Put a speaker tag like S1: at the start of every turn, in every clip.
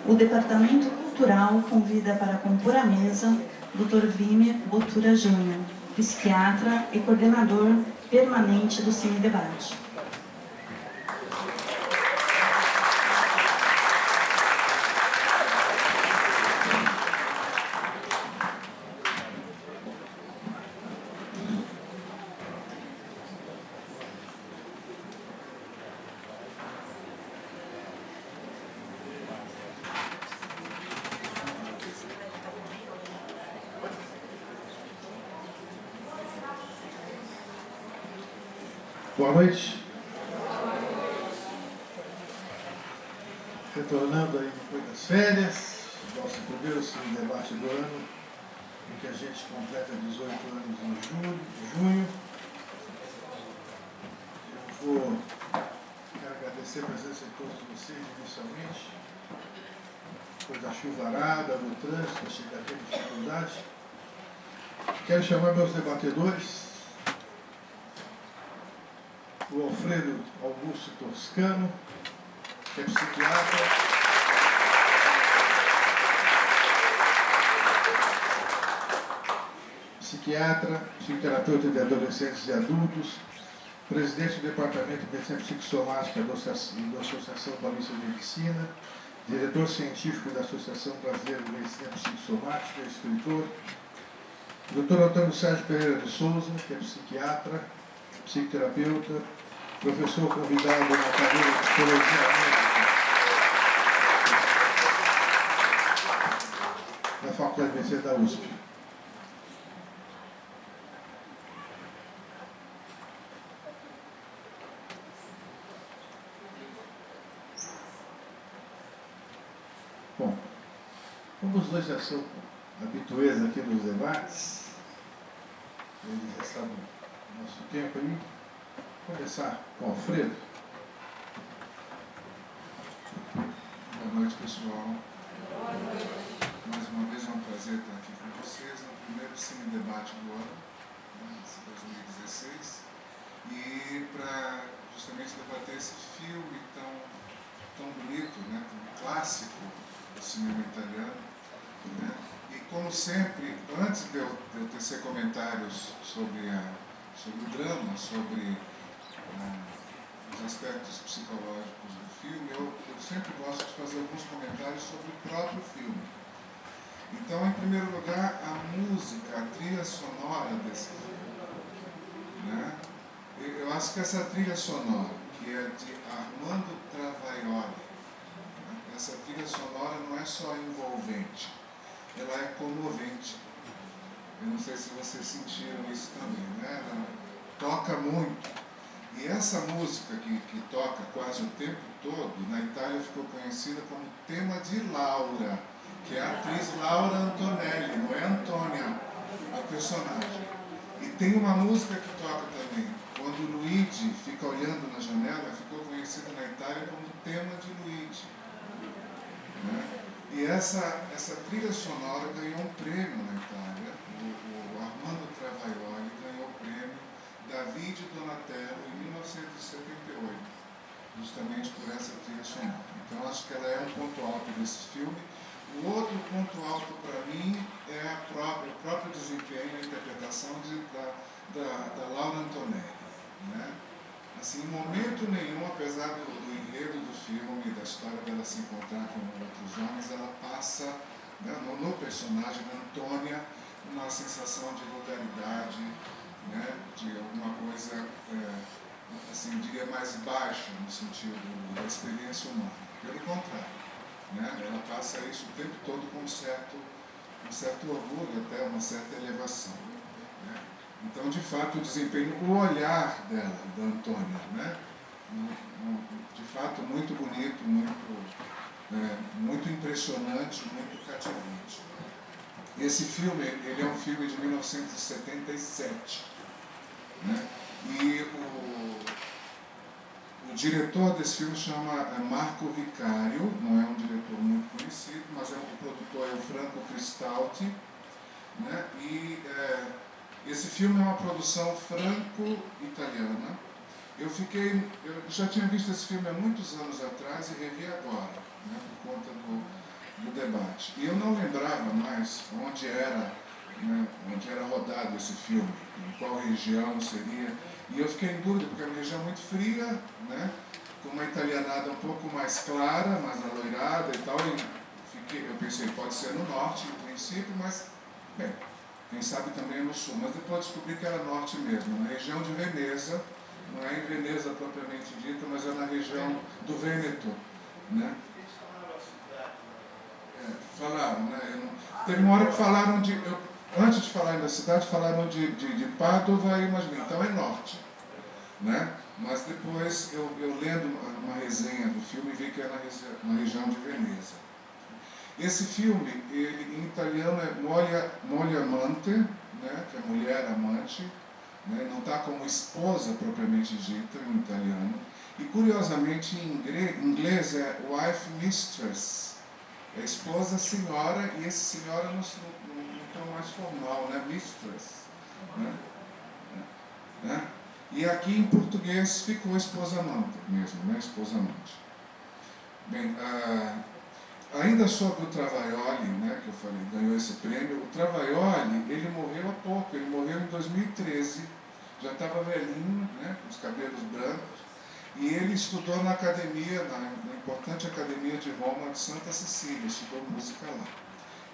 S1: O Departamento Cultural convida para compor a mesa Dr. Vímer Botura Júnior, psiquiatra e coordenador permanente do Cine Debate.
S2: Boa noite. Retornando aí depois das férias, nosso primeiro Cine Debate do ano, em que a gente completa 18 anos em junho. Quero agradecer a presença de todos vocês inicialmente, depois da chuvarada, do trânsito, chegar aqui de dificuldade. Quero chamar meus debatedores. O Alfredo Augusto Toscano, que é psiquiatra, psicoterapeuta de adolescentes e adultos, presidente do Departamento de Medicina Psicossomática da Associação Paulista de Medicina, diretor científico da Associação Brasileira de Medicina Psicossomática, escritor, Dr. Antônio Sérgio Pereira de Souza, que é psiquiatra, psicoterapeuta, professor convidado na cadeira de Psicologia Médica da Faculdade de Medicina da USP. Bom, como os dois já são habituês aqui nos debates, eles já sabem o nosso tempo aí. Vou começar com o Alfredo.
S3: Boa noite, pessoal. Mais uma vez é um prazer estar aqui com vocês no primeiro Cine Debate do ano, né, 2016, e para justamente debater esse filme tão bonito, né, tão clássico do cinema italiano. Né, e como sempre, antes de eu tecer comentários sobre o drama, sobre os aspectos psicológicos do filme, eu sempre gosto de fazer alguns comentários sobre o próprio filme. Então, em primeiro lugar, a música, a trilha sonora desse filme. Né? Eu acho que essa trilha sonora, que é de Armando Travaioli, né? Essa trilha sonora não é só envolvente, ela é comovente. Eu não sei se vocês sentiram isso também, né? Ela toca muito. E essa música que toca quase o tempo todo, na Itália ficou conhecida como tema de Laura, que é a atriz Laura Antonelli, não é Antônia, a personagem. E tem uma música que toca também, quando Luigi fica olhando na janela, ficou conhecida na Itália como tema de Luigi. Né? E essa trilha sonora ganhou um prêmio na Itália. O Armando Travaioli ganhou o prêmio David Donatello em 1978, justamente por essa trilha sonora. Então acho que ela é um ponto alto desse filme. O outro ponto alto para mim é o próprio desempenho, a interpretação da Laura Antonelli. Né? Assim, em momento nenhum, apesar do enredo do filme, da história dela se encontrar com outros homens, ela passa, né, no personagem da Antônia, uma sensação de vulgaridade, né, de alguma coisa, assim, diria, mais baixa no sentido da experiência humana. Pelo contrário, né, ela passa isso o tempo todo com um certo orgulho, até uma certa elevação. Né. Então, de fato, o desempenho, o olhar dela, da Antônia, né, de fato, muito bonito, muito impressionante, muito cativante. Esse filme, ele é um filme de 1977. Né? E o diretor desse filme chama Marco Vicario, não é um diretor muito conhecido, mas o produtor é o Franco Cristalti, né? E Esse filme é uma produção franco-italiana. Eu já tinha visto esse filme há muitos anos atrás e revi agora, né, por conta do debate. E eu não lembrava mais onde era rodado esse filme, em qual região seria. E eu fiquei em dúvida, porque é uma região muito fria, né, com uma italianada um pouco mais clara, mais aloirada e tal. E eu pensei, pode ser no norte, no princípio, mas, bem, quem sabe também é no sul. Mas depois descobri que era norte mesmo, na região de Veneza. Não é em Veneza propriamente dita, mas é na região do Vêneto, né? Falaram, né? Teve uma hora que falaram antes de falarem da cidade, falaram de Pádua e imaginei, então é norte, né? Mas depois eu lendo uma resenha do filme vi que é na região de Veneza. Esse filme, ele, em italiano é moglie amante, né? Que é mulher amante. Né? Não está como esposa propriamente dita em italiano. E curiosamente em inglês é wife mistress, é esposa senhora, e esse senhora no tom mais formal, né? Mistress. Né? E aqui em português ficou esposa amante mesmo, né? Esposa amante. Bem, ainda sobre o Travaglioli, né, que eu falei, ganhou esse prêmio, o Travaglioli, ele morreu há pouco, ele morreu em 2013, já estava velhinho, né, com os cabelos brancos, e ele estudou na academia, na importante academia de Roma de Santa Cecília, estudou música lá.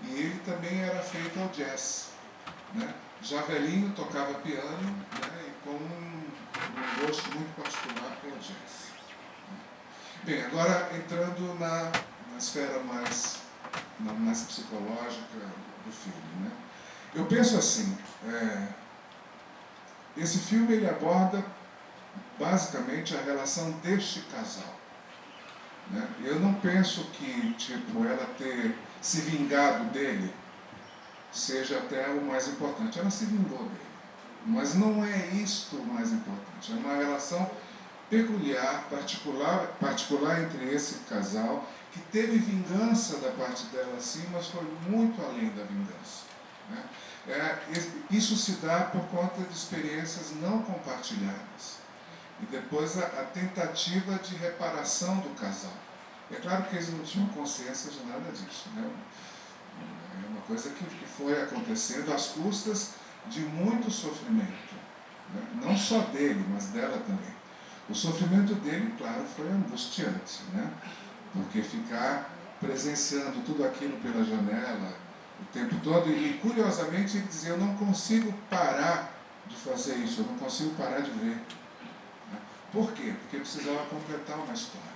S3: E ele também era feito ao jazz, né, já velhinho, tocava piano, né, e com um gosto muito particular pelo jazz. Bem, agora entrando na esfera mais psicológica do filme, né? Eu penso assim, esse filme ele aborda basicamente a relação deste casal, né? Eu não penso que ela ter se vingado dele seja até o mais importante. Ela se vingou dele, mas não é isto o mais importante. É uma relação peculiar, particular entre esse casal, que teve vingança da parte dela sim, mas foi muito além da vingança, né? Isso se dá por conta de experiências não compartilhadas. E depois a tentativa de reparação do casal. É claro que eles não tinham consciência de nada disso, né? É uma coisa que foi acontecendo às custas de muito sofrimento, né? Não só dele, mas dela também. O sofrimento dele, claro, foi angustiante, né? Porque ficar presenciando tudo aquilo pela janela o tempo todo, e curiosamente ele dizia, eu não consigo parar de fazer isso, eu não consigo parar de ver. Por quê? Porque precisava completar uma história,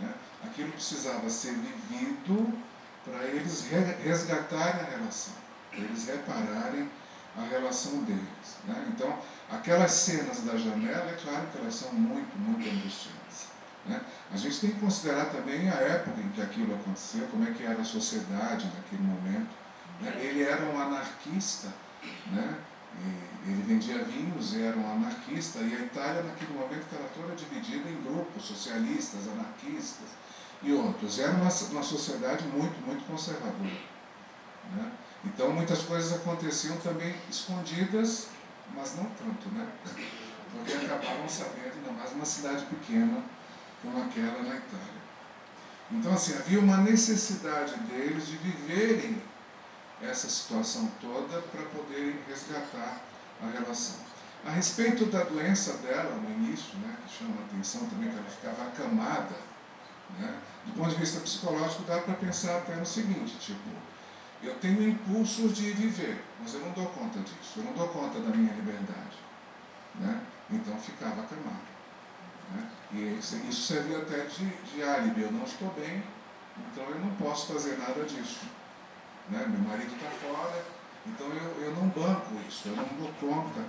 S3: né? Aquilo precisava ser vivido para eles resgatarem a relação, para eles repararem a relação deles, né? Então, aquelas cenas da janela, é claro que elas são muito, muito angustiantes, né? A gente tem que considerar também a época em que aquilo aconteceu, como é que era a sociedade naquele momento, né? Ele era um anarquista, né? Ele vendia vinhos e era um anarquista, e a Itália naquele momento era toda dividida em grupos, socialistas, anarquistas e outros. Era uma sociedade muito, muito conservadora, né? Então muitas coisas aconteciam também escondidas, mas não tanto, né? Porque acabavam sabendo, ainda mais numa cidade pequena como aquela na Itália. Então assim, havia uma necessidade deles de viverem essa situação toda para poderem resgatar a relação. A respeito da doença dela no início, né, que chama a atenção também, que ela ficava acamada, né, do ponto de vista psicológico dá para pensar até no seguinte, tipo, eu tenho impulsos de viver, mas eu não dou conta disso, eu não dou conta da minha liberdade, né? Então ficava acamada, né? E isso servia até de álibi, eu não estou bem, então eu não posso fazer nada disso, né? Meu marido está fora, então eu não banco isso, eu não dou conta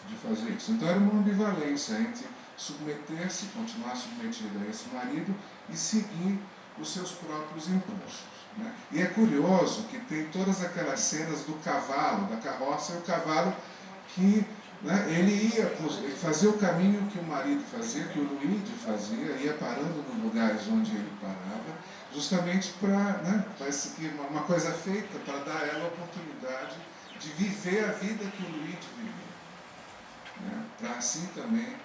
S3: de fazer isso. Então era uma ambivalência entre submeter-se, continuar submetido a esse marido e seguir os seus próprios impulsos, né? E é curioso que tem todas aquelas cenas do cavalo, da carroça, e o cavalo que, né, ele fazia o caminho que o marido fazia, que o Luigi fazia, ia parando nos lugares onde ele parava, justamente para, né, parece que uma coisa feita para dar a ela a oportunidade de viver a vida que o Luigi viveu, né? Para assim também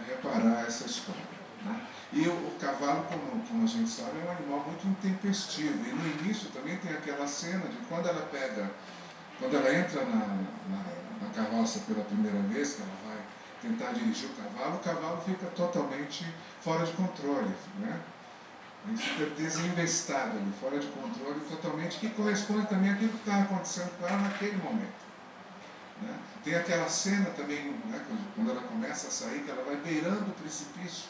S3: reparar essa história. Né? E o cavalo, como a gente sabe, é um animal muito intempestivo. E no início também tem aquela cena de quando ela entra na carroça pela primeira vez, que ela vai tentar dirigir o cavalo fica totalmente fora de controle, né? Ele fica desinvestado ali, fora de controle totalmente, que corresponde também àquilo que estava acontecendo com ela naquele momento. Né? Tem aquela cena também, né, quando ela começa a sair, que ela vai beirando o precipício.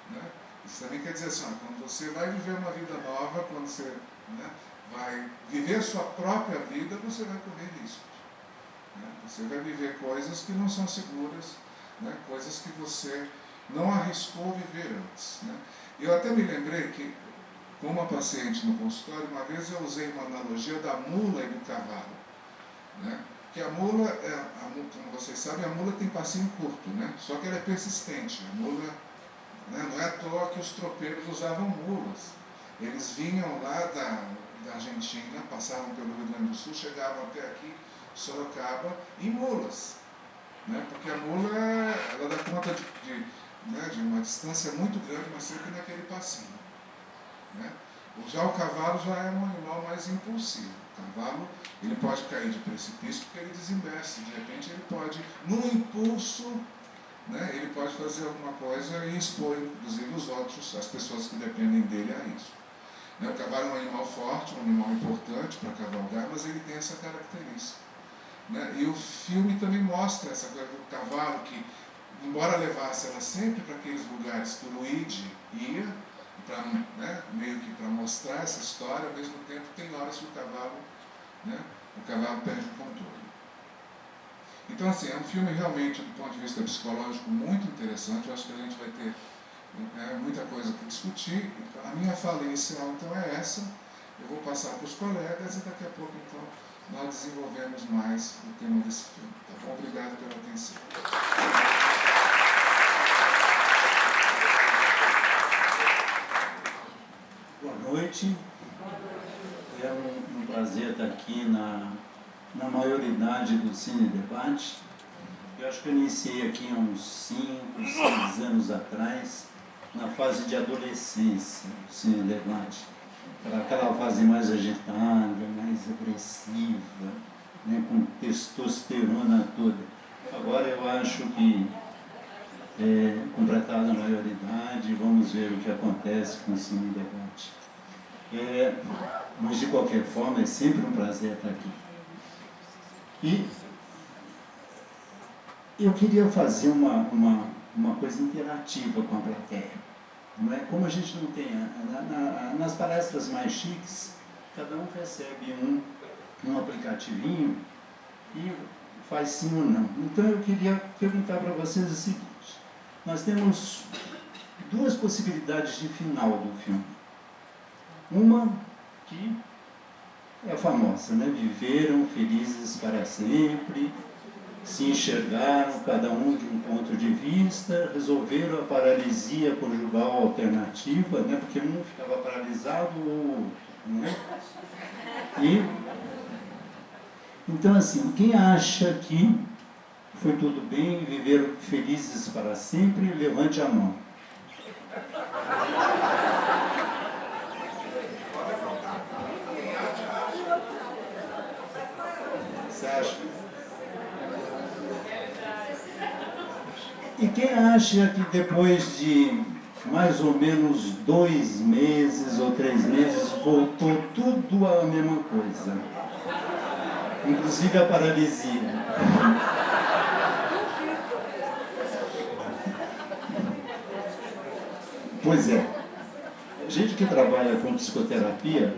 S3: Né? Isso também quer dizer assim, quando você vai viver uma vida nova, quando você, né, vai viver a sua própria vida, você vai correr riscos. Né? Você vai viver coisas que não são seguras, né? Coisas que você não arriscou viver antes. Né? Eu até me lembrei que, com uma paciente no consultório, uma vez eu usei uma analogia da mula e do cavalo. Né? Que a mula, como vocês sabem, a mula tem passinho curto, né? Só que ela é persistente. A mula, né, não é à toa que os tropeiros usavam mulas. Eles vinham lá da Argentina, passavam pelo Rio Grande do Sul, chegavam até aqui, Sorocaba, em mulas. Né? Porque a mula, ela dá conta de uma distância muito grande, mas sempre naquele passinho. Né? Já o cavalo já é um animal mais impulsivo. O cavalo, ele pode cair de precipício porque ele desinveste. De repente ele pode, num impulso, né, ele pode fazer alguma coisa e expor, inclusive, os outros, as pessoas que dependem dele a isso. Né? O cavalo é um animal forte, um animal importante para cavalgar, mas ele tem essa característica. Né? E o filme também mostra essa coisa do cavalo que, embora levasse ela sempre para aqueles lugares que o Luigi ia, né, meio que para mostrar essa história, ao mesmo tempo tem horas que o cavalo perde o controle. Então, assim, é um filme realmente, do ponto de vista psicológico, muito interessante. Eu acho que a gente vai ter muita coisa para discutir. A minha fala inicial, então, é essa. Eu vou passar para os colegas e daqui a pouco, então, nós desenvolvemos mais o tema desse filme. Tá bom? Obrigado pela atenção.
S4: Boa noite. É um prazer estar aqui na maioridade do Cine Debate. Eu acho que eu iniciei aqui há uns 5, 6 anos atrás, na fase de adolescência do Cine Debate. Para aquela fase mais agitada, mais agressiva, né, com testosterona toda. Agora eu acho que completada a maioridade, vamos ver o que acontece com o Cine Debate. Mas de qualquer forma é sempre um prazer estar aqui. E eu queria fazer uma coisa interativa com a plateia. Não é? Como a gente não tem, nas palestras mais chiques, cada um recebe um aplicativinho e faz sim ou não. Então eu queria perguntar para vocês o seguinte: nós temos 2 possibilidades de final do filme. Uma que é a famosa, né? Viveram felizes para sempre, se enxergaram cada um de um ponto de vista, resolveram a paralisia conjugal alternativa, né? Porque um ficava paralisado ou o outro, né? Então, assim, quem acha que foi tudo bem, viveram felizes para sempre, levante a mão. Você acha? E quem acha que depois de mais ou menos 2 meses ou 3 meses voltou tudo a mesma coisa? Inclusive a paralisia. Pois é. A gente que trabalha com psicoterapia,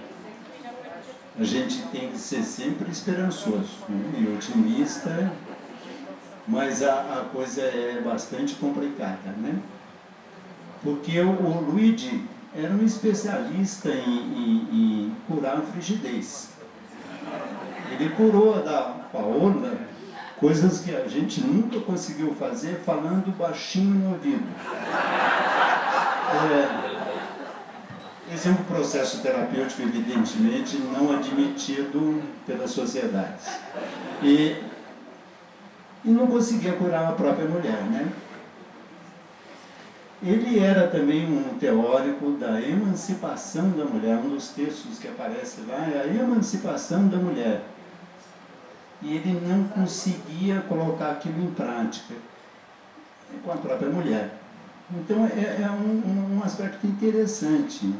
S4: a gente tem que ser sempre esperançoso, né? E otimista, mas a coisa é bastante complicada, né? Porque o Luigi era um especialista em curar a frigidez. Ele curou a da Paola coisas que a gente nunca conseguiu fazer falando baixinho no ouvido. Esse é um processo terapêutico, evidentemente, não admitido pelas sociedades. E não conseguia curar a própria mulher, né? Ele era também um teórico da emancipação da mulher. Um dos textos que aparece lá é a emancipação da mulher. E ele não conseguia colocar aquilo em prática com a própria mulher. Então é um aspecto interessante,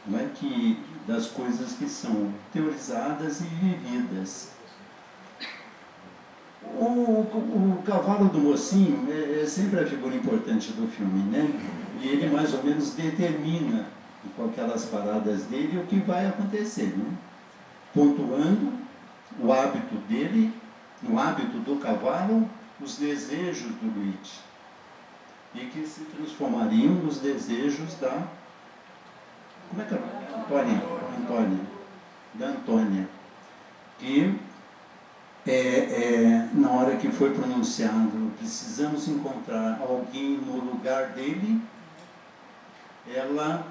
S4: não é, que das coisas que são teorizadas e vividas. O cavalo do mocinho é sempre a figura importante do filme, né? E ele mais ou menos determina, com aquelas paradas dele, o que vai acontecer, né? Pontuando o hábito dele, o hábito do cavalo, os desejos do Luigi, e que se transformariam nos desejos da... Como é que é? Antônia. Da Antônia. Que na hora que foi pronunciado, precisamos encontrar alguém no lugar dele, ela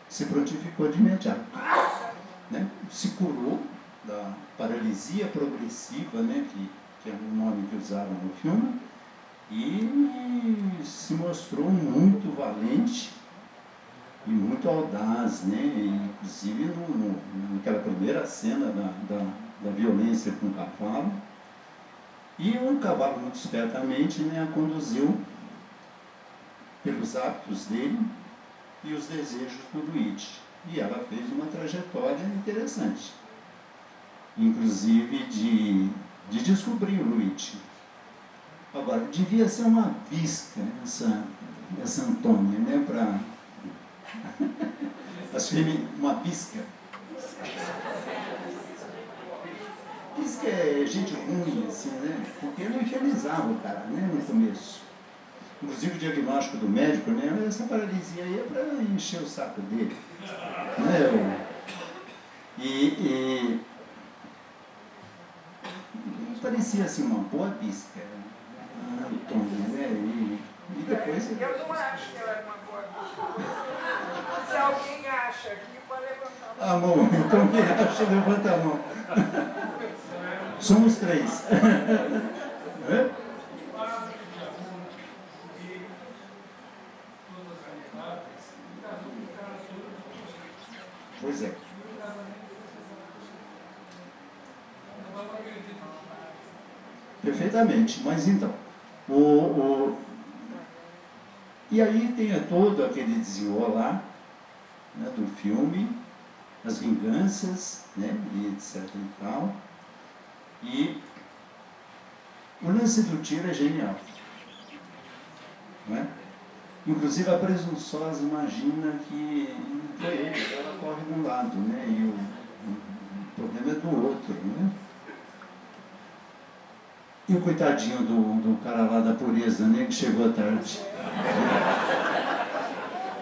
S4: se prontificou de imediato, né? Se curou da paralisia progressiva, né? que é o nome que usaram no filme, e se mostrou muito valente e muito audaz, né? Inclusive naquela primeira cena da violência com o cavalo, e o cavalo muito espertamente, né, a conduziu pelos hábitos dele e os desejos do Luigi, e ela fez uma trajetória interessante, inclusive de descobrir o Luigi. Agora, devia ser uma bisca essa Antônia, né, para uma bisca. Bisca é gente ruim, assim, né? Porque não infernizava o cara, né, no começo. Inclusive o diagnóstico do médico, né, essa paralisia aí é para encher o saco dele, né? E parecia assim uma boa bisca, a Antônia, né? E depois...
S5: Eu não acho que ela é uma boa bisca. Se alguém acha aqui, pode levantar a mão.
S4: Ah, bom, então quem acha, levanta a mão. Somos 3. Pois é. Perfeitamente, mas então, e aí tem todo aquele desenrolar, né, do filme, as vinganças, né, e etc e tal, e o lance do tiro é genial, não é? Inclusive a presunçosa imagina que foi ele, ela corre de um lado, né, e o problema é do outro, né? E o coitadinho do cara lá da pureza, né, que chegou tarde.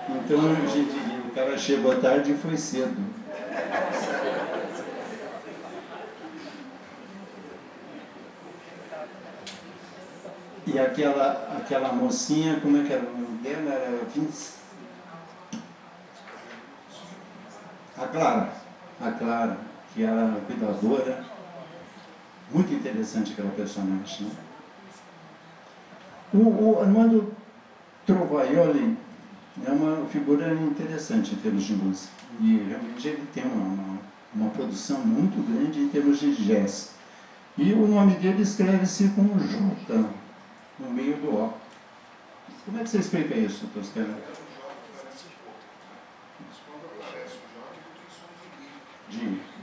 S4: Então a gente diria, o cara chegou tarde e foi cedo. E aquela mocinha, como é que era o nome dela? Era Vince? A Clara, que era a cuidadora. Muito interessante aquela personagem, né? O Armando Trovaioli é uma figura interessante em termos de música. E realmente ele tem uma produção muito grande em termos de jazz. E o nome dele escreve-se com J no meio do O. Como é que você explica isso, Toscana? De...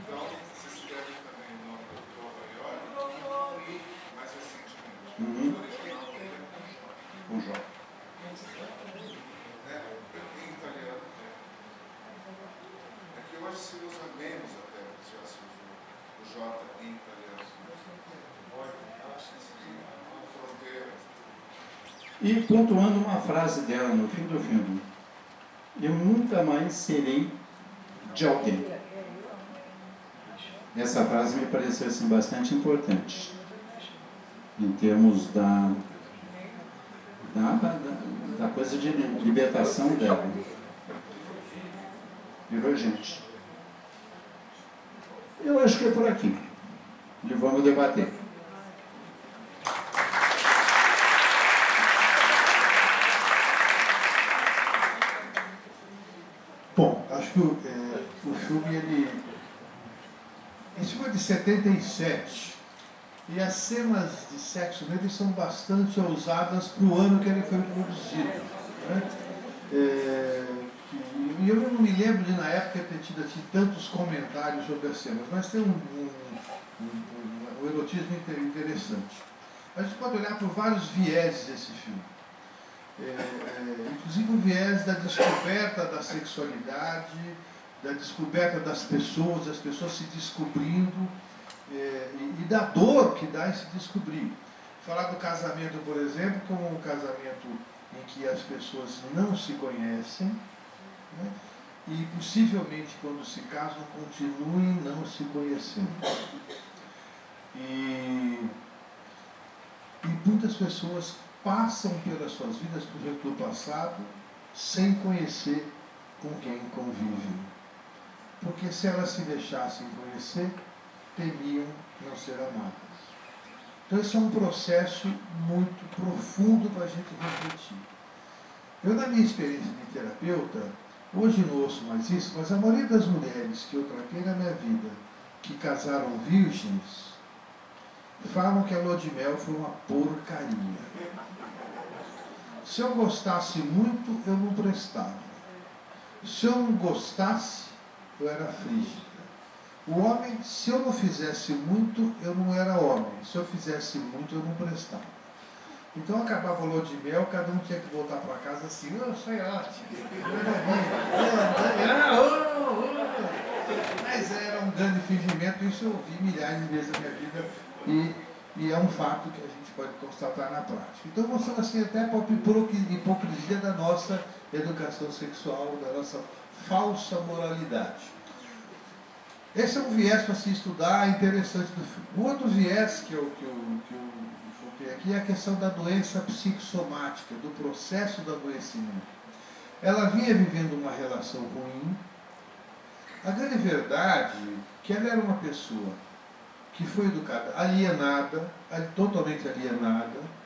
S4: Uhum. O J.
S3: Em italiano, é que hoje se usa menos até, já se usa o J em italiano. Fronteira.
S4: E pontuando uma frase dela no fim do filme: eu nunca mais serei de alguém. Essa frase me pareceu assim, bastante importante em termos da coisa de libertação dela. virou gente. Eu acho que é por aqui. E vamos debater.
S2: Bom, acho que o filme, esse filme é de 77, e as cenas de sexo nele são bastante ousadas para o ano que ele foi produzido. Né? E eu não me lembro de, na época, ter tido assim, tantos comentários sobre as cenas, mas tem um erotismo interessante. A gente pode olhar por vários vieses desse filme. Inclusive o viés da descoberta da sexualidade, da descoberta das pessoas, as pessoas se descobrindo, e da dor que dá em se descobrir. Falar do casamento, por exemplo, como um casamento em que as pessoas não se conhecem, né? E possivelmente quando se casam continuem não se conhecendo. E muitas pessoas passam pelas suas vidas, por exemplo, do passado, sem conhecer com quem convivem. Porque se elas se deixassem conhecer, temiam não ser amadas. Então esse é um processo muito profundo para a gente refletir. Eu, na minha experiência de terapeuta, hoje não ouço mais isso, mas a maioria das mulheres que eu tratei na minha vida, que casaram virgens, falam que a lua de mel foi uma porcaria. Se eu gostasse muito, eu não prestava. Se eu não gostasse, eu era frígida. O homem, se eu não fizesse muito, eu não era homem. Se eu fizesse muito, eu não prestava. Então acabava a lua de mel, cada um tinha que voltar para casa assim, foi ótimo. Mas era um grande fingimento, isso eu vi milhares de vezes na minha vida e é um fato que a gente pode constatar na prática. Então mostrando assim até a hipocrisia da nossa educação sexual, da nossa falsa moralidade. Esse é um viés para se estudar interessante do filme. O outro viés que eu foquei aqui é a questão da doença psicossomática, do processo do adoecimento. Ela vinha vivendo uma relação ruim. A grande verdade é que ela era uma pessoa que foi educada alienada, totalmente alienada.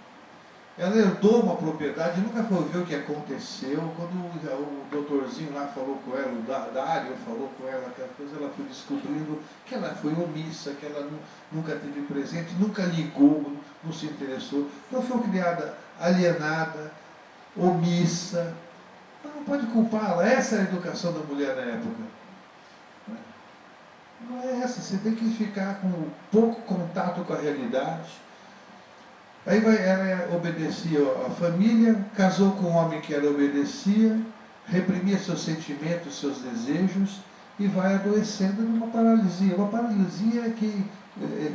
S2: Ela herdou uma propriedade, nunca foi ver o que aconteceu. Quando o doutorzinho lá falou com ela, o Dário falou com ela aquela coisa, ela foi descobrindo que ela foi omissa, que ela nunca teve presente, nunca ligou, não se interessou. Então foi criada alienada, omissa. Ela não pode culpá-la. Essa é a educação da mulher na época. Não é essa, você tem que ficar com pouco contato com a realidade. Aí ela obedecia à família, casou com um homem que ela obedecia, reprimia seus sentimentos, seus desejos, e vai adoecendo numa paralisia. Uma paralisia que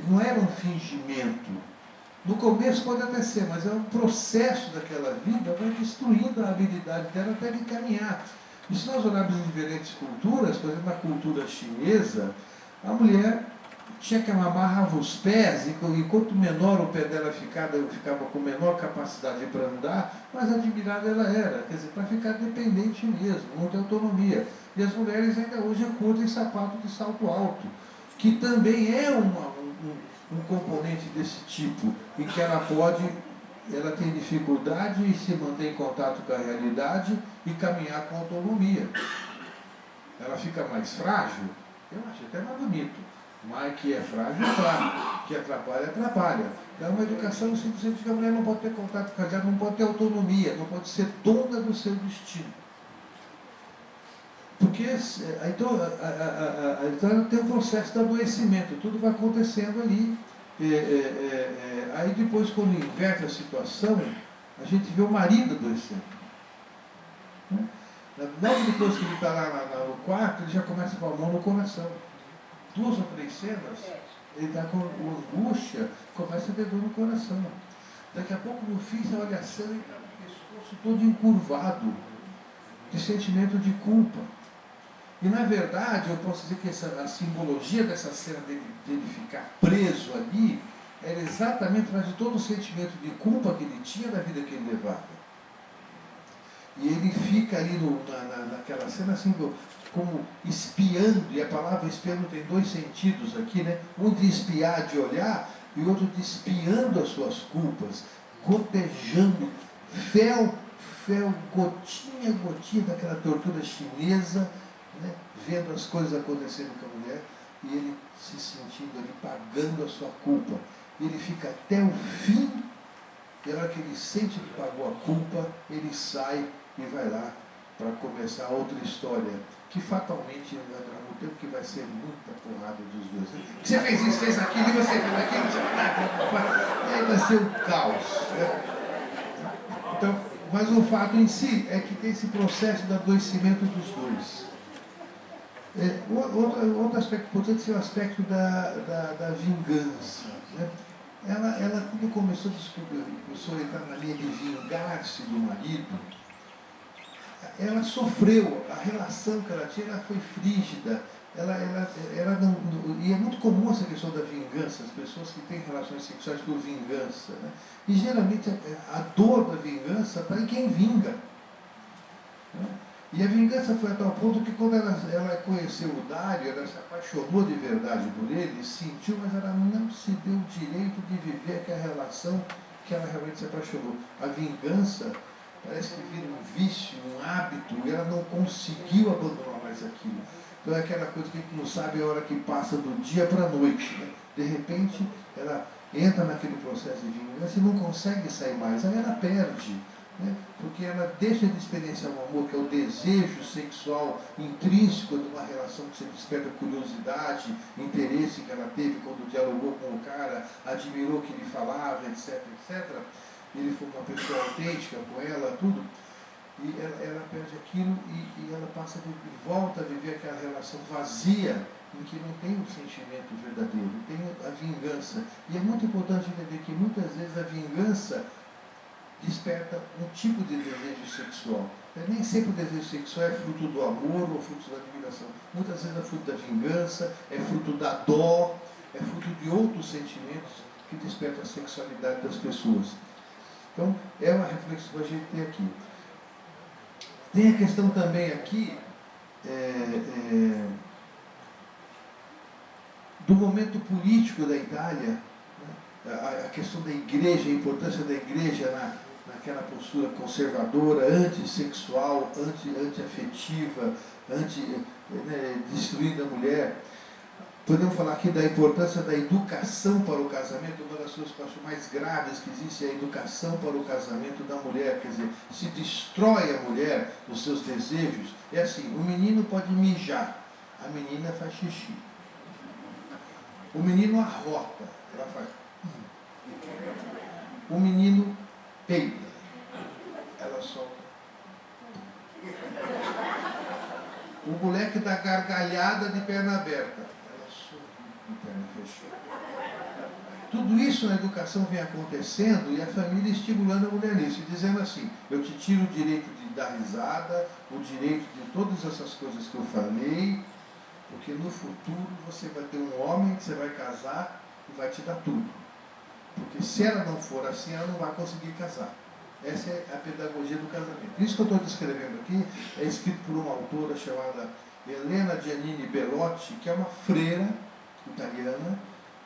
S2: não era um fingimento. No começo pode até ser, mas é um processo daquela vida, vai destruindo a habilidade dela até de caminhar. E se nós olharmos em diferentes culturas, por exemplo, na cultura chinesa, a mulher tinha que amarrava os pés, e quanto menor o pé dela ficava com menor capacidade para andar, mais admirada ela era, quer dizer, para ficar dependente mesmo, não ter autonomia. E as mulheres ainda hoje curtem sapato de salto alto, que também é um componente desse tipo, em que ela tem dificuldade em se manter em contato com a realidade e caminhar com autonomia. Ela fica mais frágil, eu acho até mais bonito. Mas que é frágil, é frágil. Que atrapalha, atrapalha. É uma educação simplesmente que a mulher não pode ter contato com a realidade, não pode ter autonomia, não pode ser dona do seu destino. Porque então ela tem um processo de adoecimento, tudo vai acontecendo ali. Aí depois, quando inverte a situação, a gente vê o marido adoecendo. Logo depois que ele está lá no quarto, ele já começa com a mão no coração. 2 ou 3 cenas, ele está com angústia, começa a ter dor no coração. Daqui a pouco, no fim, você olha a cena e está com o pescoço todo encurvado, de sentimento de culpa. E, na verdade, eu posso dizer que a simbologia dessa cena dele ficar preso ali era exatamente atrás de todo o sentimento de culpa que ele tinha da vida que ele levava. E ele fica ali naquela cena assim, como espiando, e a palavra espiando tem dois sentidos aqui, né? Um de espiar, de olhar, e outro de espiando as suas culpas, gotejando, fel, gotinha, gotinha daquela tortura chinesa, né? Vendo as coisas acontecendo com a mulher, e ele se sentindo ali, pagando a sua culpa. Ele fica até o fim, e na hora que ele sente que pagou a culpa, ele sai e vai lá para começar outra história, que fatalmente vai durar muito tempo, que vai ser muita porrada dos dois. Você fez isso, fez aquilo, e você fez aquilo, e aí vai ser um caos. Né? Então, mas o fato em si é que tem esse processo de adoecimento dos dois. Outro aspecto importante é o aspecto da vingança. Né? Ela, quando começou a entrar na linha de vingar-se do marido, ela sofreu, a relação que ela tinha, ela foi frígida, ela não, e é muito comum essa questão da vingança, as pessoas que têm relações sexuais por vingança, né? E geralmente a dor da vingança está em quem vinga, né? E a vingança foi a tal ponto que quando ela conheceu o Dário, ela se apaixonou de verdade por ele, sentiu, mas ela não se deu o direito de viver aquela relação que ela realmente se apaixonou. A vingança parece que vira um vício, um hábito, e ela não conseguiu abandonar mais aquilo. Então é aquela coisa que a gente não sabe a hora que passa do dia para a noite. Né? De repente, ela entra naquele processo de vingança e não consegue sair mais. Aí ela perde, né? Porque ela deixa de experienciar o amor, que é o desejo sexual intrínseco de uma relação que sempre desperta curiosidade, interesse que ela teve quando dialogou com o cara, admirou o que ele falava, etc, etc. Ele foi uma pessoa autêntica com ela, tudo, e ela perde aquilo e ela volta a viver aquela relação vazia, em que não tem o sentimento verdadeiro, tem a vingança. E é muito importante entender que muitas vezes a vingança desperta um tipo de desejo sexual. Nem sempre o desejo sexual é fruto do amor ou fruto da admiração. Muitas vezes é fruto da vingança, é fruto da dó, é fruto de outros sentimentos que despertam a sexualidade das pessoas. Então, é uma reflexão que a gente tem aqui. Tem a questão também aqui do momento político da Itália, né? A questão da igreja, a importância da igreja naquela postura conservadora, antissexual, antiafetiva, destruindo a mulher. Podemos falar aqui da importância da educação para o casamento. Uma das coisas que eu acho mais graves que existe é a educação para o casamento da mulher. Quer dizer, se destrói a mulher dos seus desejos. É assim, o menino pode mijar, a menina faz xixi. O menino arrota, ela faz. O menino peida, ela solta. O moleque dá gargalhada de perna aberta. Tudo isso na educação vem acontecendo e a família estimulando a mulher nisso, e dizendo assim, eu te tiro o direito de dar risada, o direito de todas essas coisas que eu falei, porque no futuro você vai ter um homem que você vai casar e vai te dar tudo. Porque se ela não for assim, ela não vai conseguir casar. Essa é a pedagogia do casamento. Isso que eu estou descrevendo aqui é escrito por uma autora chamada Elena Giannini Bellotti, que é uma freira italiana,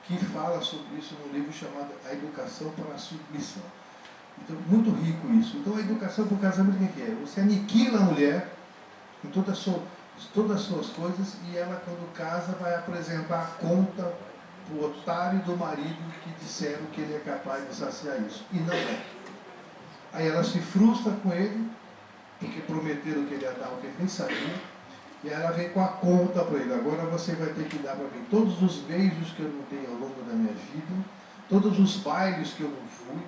S2: que fala sobre isso num livro chamado A Educação para a Submissão. Então, muito rico isso. Então, a educação para o casamento, o que é? Você aniquila a mulher em todas as suas coisas, e ela, quando casa, vai apresentar a conta para o otário do marido que disseram que ele é capaz de saciar isso. E não é. Aí ela se frustra com ele, porque prometeram que ele ia dar o que ele nem sabia. E ela vem com a conta para ele. Agora você vai ter que dar para mim todos os beijos que eu não dei ao longo da minha vida, todos os bailes que eu não fui,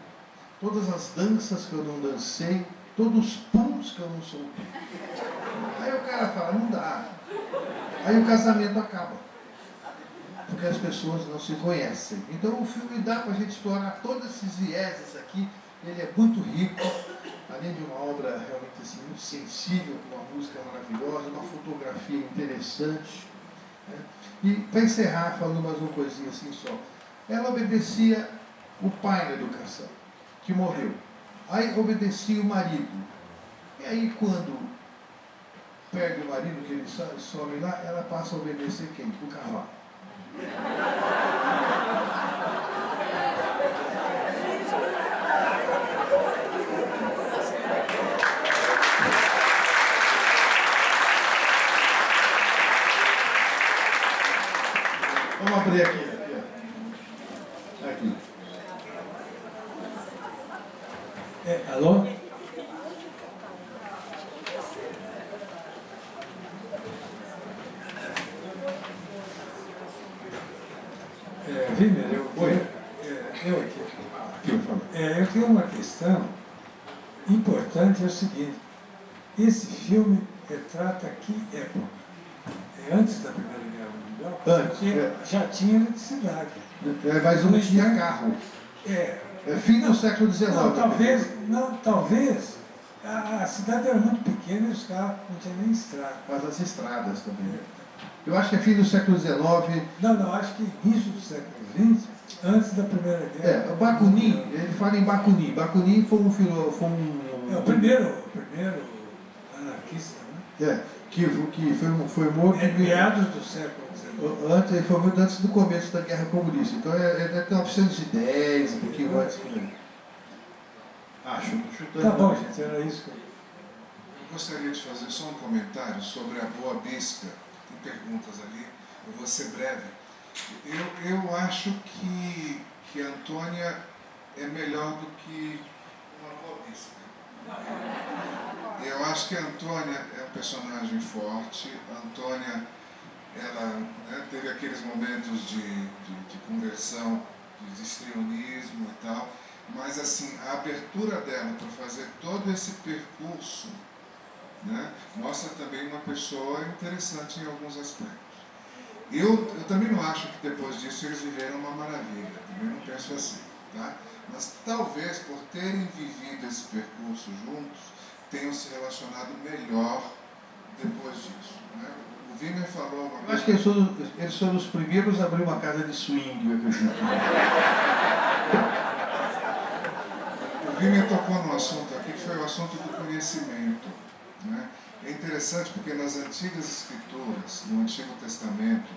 S2: todas as danças que eu não dancei, todos os pulos que eu não soube. Aí o cara fala, não dá. Aí o casamento acaba. Porque as pessoas não se conhecem. Então o filme dá para a gente explorar todos esses vieses aqui. Ele é muito rico, além de uma obra realmente assim, muito sensível, com uma música maravilhosa, uma fotografia interessante. Né? E para encerrar, falando mais uma coisinha assim só. Ela obedecia o pai na educação, que morreu. Aí obedecia o marido. E aí, quando perde o marido, que ele some lá, ela passa a obedecer quem? O cavalo. Vamos abrir aqui. Aqui.
S6: Alô? Wimmer, eu aqui. Eu tenho uma questão importante, é o seguinte: esse filme retrata que época? É antes da Primeira Guerra Mundial?
S2: Antes,
S6: já tinha eletricidade.
S2: Mas não tinha carro.
S6: É
S2: fim do século XIX.
S6: Talvez a cidade era muito pequena e os carros não tinham nem estrada.
S2: Mas as estradas também. Eu acho que é fim do século XIX.
S6: Não, acho que início do século XX, antes da Primeira Guerra.
S2: Bakunin, ele fala em Bakunin. Bakunin foi um
S6: o primeiro anarquista, né?
S2: Que foi morto em
S6: meados do século XIX.
S2: Ele foi morto antes do começo da Guerra Comunista. Então é até 1910, um pouquinho antes. Acho.
S6: Tá bom, gente, era isso que eu...
S3: Gostaria de fazer só um comentário sobre a Boa Bisca. Tem perguntas ali, eu vou ser breve. Eu acho que a Antônia é melhor do que uma Boa Bisca. Eu acho que a Antônia é um personagem forte. A Antônia, ela teve aqueles momentos de conversão, de histrionismo e tal, mas assim, a abertura dela para fazer todo esse percurso, mostra também uma pessoa interessante em alguns aspectos. Eu também não acho que depois disso eles viveram uma maravilha, também não penso assim, tá? Mas talvez por terem vivido esse percurso juntos, tenham se relacionado melhor depois disso. O Wimmer falou uma coisa...
S2: Eu acho que eles foram os primeiros a abrir uma casa de swing, eu acredito.
S3: O Wimmer tocou num assunto aqui que foi o assunto do conhecimento. É interessante porque nas antigas escrituras, no Antigo Testamento,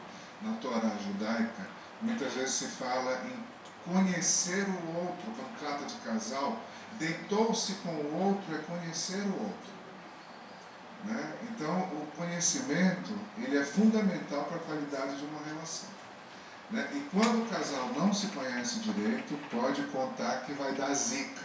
S3: na Torá judaica, muitas vezes se fala em conhecer o outro. Quando trata de casal, deitou-se com o outro é conhecer o outro. Então, o conhecimento ele é fundamental para a qualidade de uma relação. E quando o casal não se conhece direito, pode contar que vai dar zica.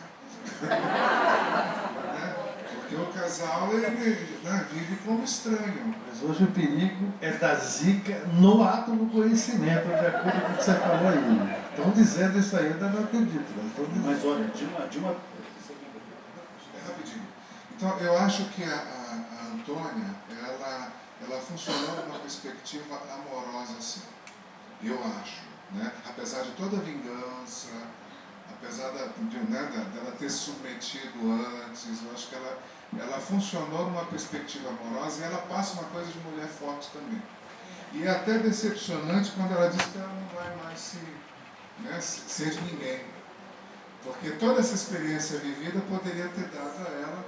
S3: Porque o casal ele vive como estranho.
S2: Mas hoje o perigo é da zica no ato do conhecimento, de acordo com o que você falou aí. Estão dizendo isso aí, eu ainda não acredito.
S4: Mas olha,
S3: É rapidinho. Então, eu acho que a Antônia, ela funcionou numa perspectiva amorosa, assim. Eu acho. Apesar de toda a vingança, apesar dela ter submetido antes, eu acho que ela funcionou numa perspectiva amorosa e ela passa uma coisa de mulher forte também. E é até decepcionante quando ela diz que ela não vai mais ser de ninguém. Porque toda essa experiência vivida poderia ter dado a ela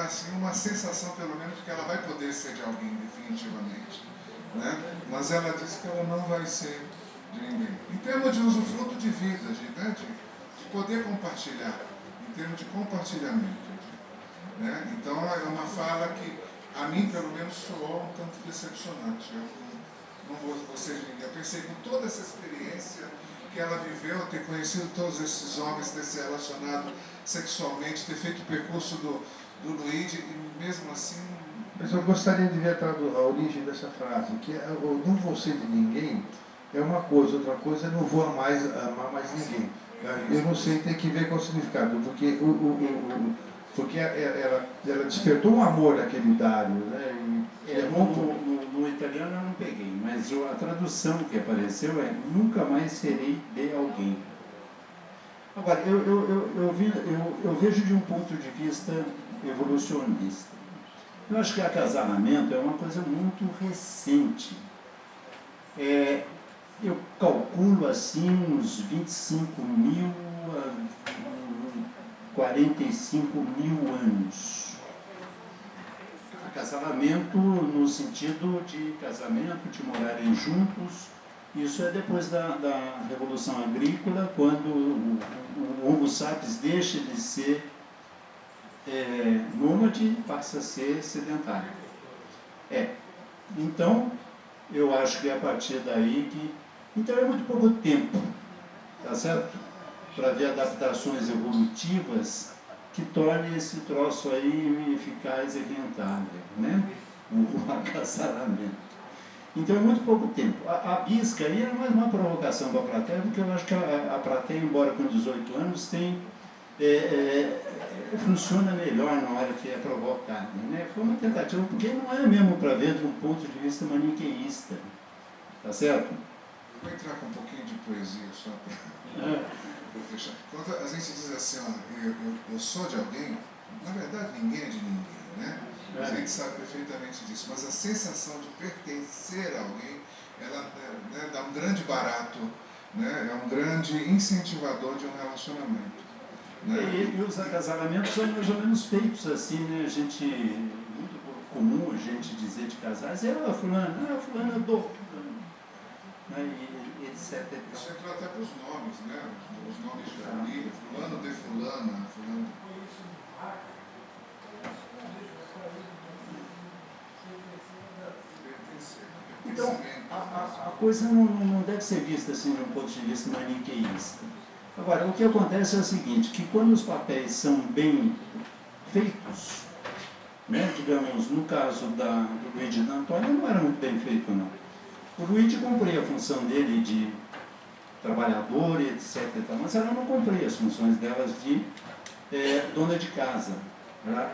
S3: assim, uma sensação, pelo menos, que ela vai poder ser de alguém definitivamente. Mas ela diz que ela não vai ser de ninguém. Em termos de usufruto de vida, de poder compartilhar, em termos de compartilhamento. Então é uma fala que a mim pelo menos soou um tanto decepcionante. Eu não vou ser de ninguém. Eu pensei com toda essa experiência que ela viveu, ter conhecido todos esses homens, ter se relacionado sexualmente, ter feito o percurso do Luigi, e mesmo assim...
S2: Mas eu gostaria de ver a origem dessa frase, que eu não vou ser de ninguém é uma coisa, outra coisa é não vou amar mais ninguém. Eu não sei, tem que ver com o significado, porque ela despertou um amor naquele Dário,
S4: no italiano eu não peguei, mas a tradução que apareceu é nunca mais serei de alguém. Agora, eu vejo de um ponto de vista evolucionista. Eu acho que o casamento é uma coisa muito recente. Eu calculo assim uns 25 mil a 45 mil anos. acasalamento no sentido de casamento, de morarem juntos. Isso é depois da Revolução Agrícola, quando o Homo sapiens deixa de ser nômade e passa a ser sedentário. Então, eu acho que é a partir daí que... Então é muito pouco tempo, tá certo? Para ver adaptações evolutivas que tornem esse troço aí eficaz e rentável, né? O acasalamento. Então é muito pouco tempo. A bisca aí é mais uma provocação para a plateia, porque eu acho que a plateia, embora com 18 anos, funciona melhor na hora que é provocada, né? Foi uma tentativa, porque não é mesmo para ver de um ponto de vista maniqueísta, tá certo?
S3: Eu vou entrar com um pouquinho de poesia só para fechar. Quando a gente diz assim, ó, eu sou de alguém, na verdade ninguém é de ninguém, né? A gente sabe perfeitamente disso, mas a sensação de pertencer a alguém, ela, né, dá um grande barato, né? É um grande incentivador de um relacionamento. Né?
S4: E os acasalamentos são mais ou menos feitos assim, né? A gente, muito comum a gente dizer de casais, fulana do... E etc.
S3: Isso entrou até para os nomes, né? Os nomes de família, fulano de fulana, fulano...
S4: Então, a coisa não deve ser vista assim, de um ponto de vista maniqueísta. Agora, o que acontece é o seguinte, que quando os papéis são bem feitos, né, digamos, no caso do Luigi e da Antônia, não era muito bem feito, não. O Luigi cumpria a função dele de trabalhador, etc. Mas ela não cumpria as funções delas de dona de casa. Né?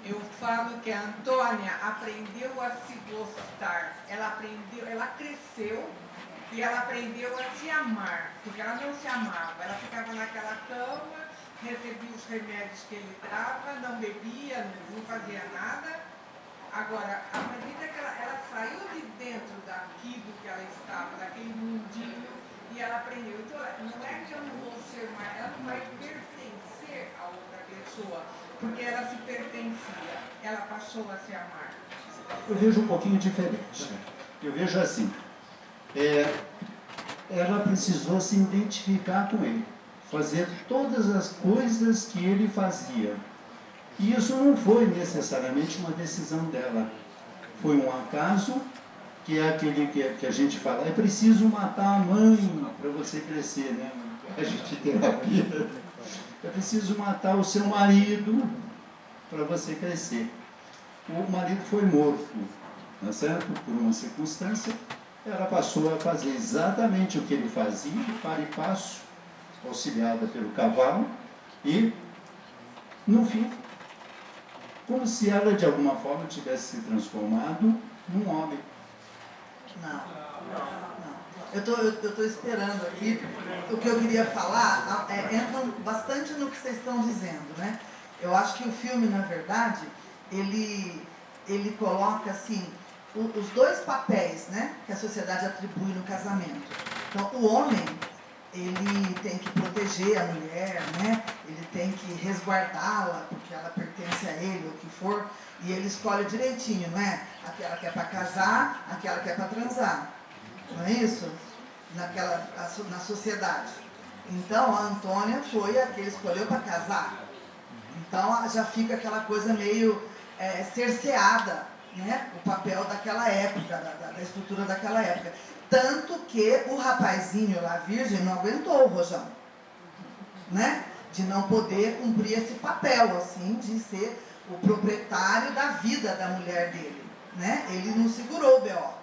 S5: Eu falo que a Antônia aprendeu a se gostar, ela cresceu e ela aprendeu a se amar, porque ela não se amava, ela ficava naquela cama, recebia os remédios que ele dava, não bebia, não fazia nada. Agora, à medida que ela saiu de dentro daquilo que ela estava, daquele mundinho, e ela aprendeu. Então, não é que eu não vou ser mais, ela não vai pertencer a outra pessoa, porque ela se pertencia, ela passou a se amar.
S4: Eu vejo um pouquinho diferente. Eu vejo assim, ela precisou se identificar com ele, fazer todas as coisas que ele fazia. E isso não foi necessariamente uma decisão dela. Foi um acaso, que é aquele que a gente fala, é preciso matar a mãe para você crescer, né? A gente terapia. É preciso matar o seu marido para você crescer. O marido foi morto, não é certo? Por uma circunstância, ela passou a fazer exatamente o que ele fazia, para e passo, auxiliada pelo cavalo, e, no fim, como se ela, de alguma forma, tivesse se transformado num homem.
S7: Não. Eu estou esperando aqui. O que eu queria falar entra bastante no que vocês estão dizendo, né? Eu acho que o filme, na verdade, ele coloca, assim, os dois papéis, né, que a sociedade atribui no casamento. Então, o homem, ele tem que proteger a mulher, né? Ele tem que resguardá-la, porque ela pertence a ele, o que for, e ele escolhe direitinho, não é? Aquela que é para casar, aquela que é para transar, não é isso? Na sociedade. Então, a Antônia foi a que ele escolheu para casar. Então, já fica aquela coisa meio cerceada, né? O papel daquela época, da estrutura daquela época. Tanto que o rapazinho lá, virgem, não aguentou o rojão, né? De não poder cumprir esse papel, assim, de ser o proprietário da vida da mulher dele, né? Ele não segurou o B.O.,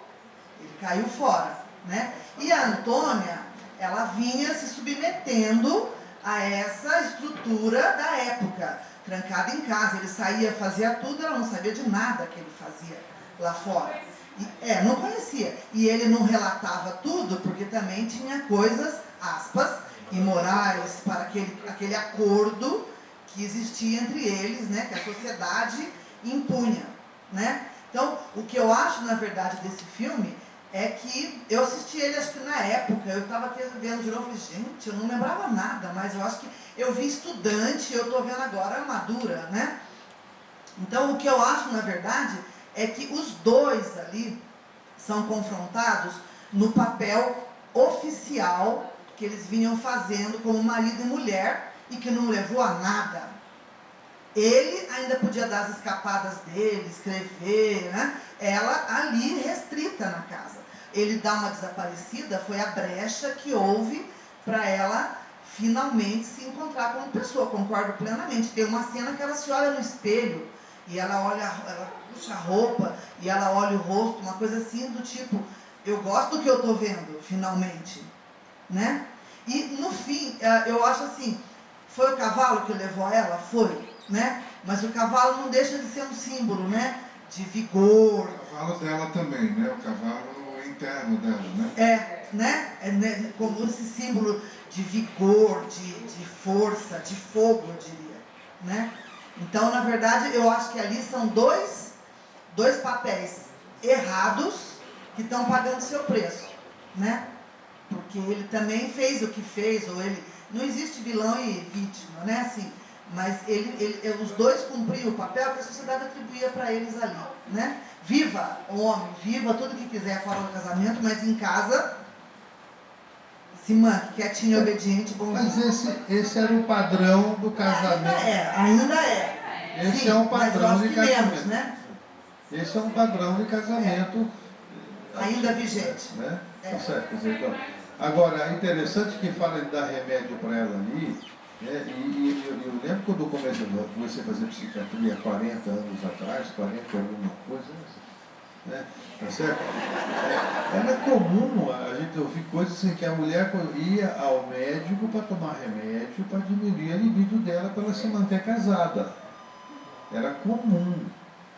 S7: ele caiu fora, né? E a Antônia, ela vinha se submetendo a essa estrutura da época, trancada em casa. Ele saía, fazia tudo, ela não sabia de nada que ele fazia, lá fora. Não conhecia. E ele não relatava tudo, porque também tinha coisas, aspas, imorais para aquele acordo que existia entre eles, né, que a sociedade impunha, né? Então, o que eu acho, na verdade, desse filme é que eu assisti ele, acho que na época, eu estava vendo de novo e falei, gente, eu não lembrava nada, mas eu acho que eu vi estudante, eu estou vendo agora madura, né? Então, o que eu acho, na verdade, é que os dois ali são confrontados no papel oficial que eles vinham fazendo como marido e mulher e que não levou a nada. Ele ainda podia dar as escapadas dele, escrever, né? Ela ali restrita na casa. Ele dá uma desaparecida, foi a brecha que houve para ela finalmente se encontrar como pessoa. Concordo plenamente. Tem uma cena que ela se olha no espelho e ela olha, ela puxa a roupa e ela olha o rosto, uma coisa assim do tipo, eu gosto do que eu estou vendo, finalmente, né? E no fim, eu acho assim, foi o cavalo que levou ela? Foi, né? Mas o cavalo não deixa de ser um símbolo, né? De vigor.
S3: O cavalo dela também, né? O cavalo interno dela, né? Como esse símbolo de vigor, de força, de fogo, eu diria, né? Então, na verdade, eu acho que ali são dois papéis errados que estão pagando seu preço, né? Porque ele também fez o que fez, ou ele... Não existe vilão e vítima, né? Assim, mas os dois cumpriam o papel que a sociedade atribuía para eles ali, né? Viva o homem, viva tudo que quiser fora do casamento, mas em casa se manque, quietinho, obediente, bonzinho.
S2: Mas esse era o padrão do casamento.
S7: Ainda é.
S2: Esse
S7: Sim,
S2: é um padrão de casamento.
S7: Menos, né?
S2: Esse é um padrão de casamento.
S7: Ainda vigente.
S2: Né? Tá certo, então. Agora, é interessante que fala de dar remédio para ela ali, né? E eu lembro quando eu comecei a fazer psiquiatria há 40 anos atrás, 40 alguma coisa, né? Tá certo? Era comum a gente ouvir coisas assim, que a mulher ia ao médico para tomar remédio para diminuir a libido dela para ela se manter casada. Era comum,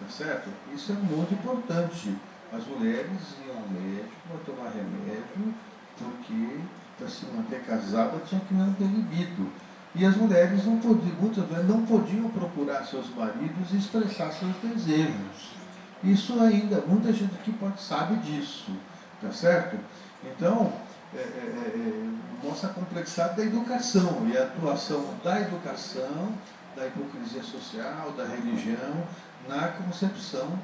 S2: tá certo? Isso é muito importante. As mulheres iam ao médico para tomar remédio, porque para se manter casada tinha que manter libido. E as mulheres muitas vezes não podiam procurar seus maridos e expressar seus desejos. Isso ainda, muita gente aqui sabe disso, tá certo? Então, mostra a complexidade da educação e a atuação da educação, da hipocrisia social, da religião, na concepção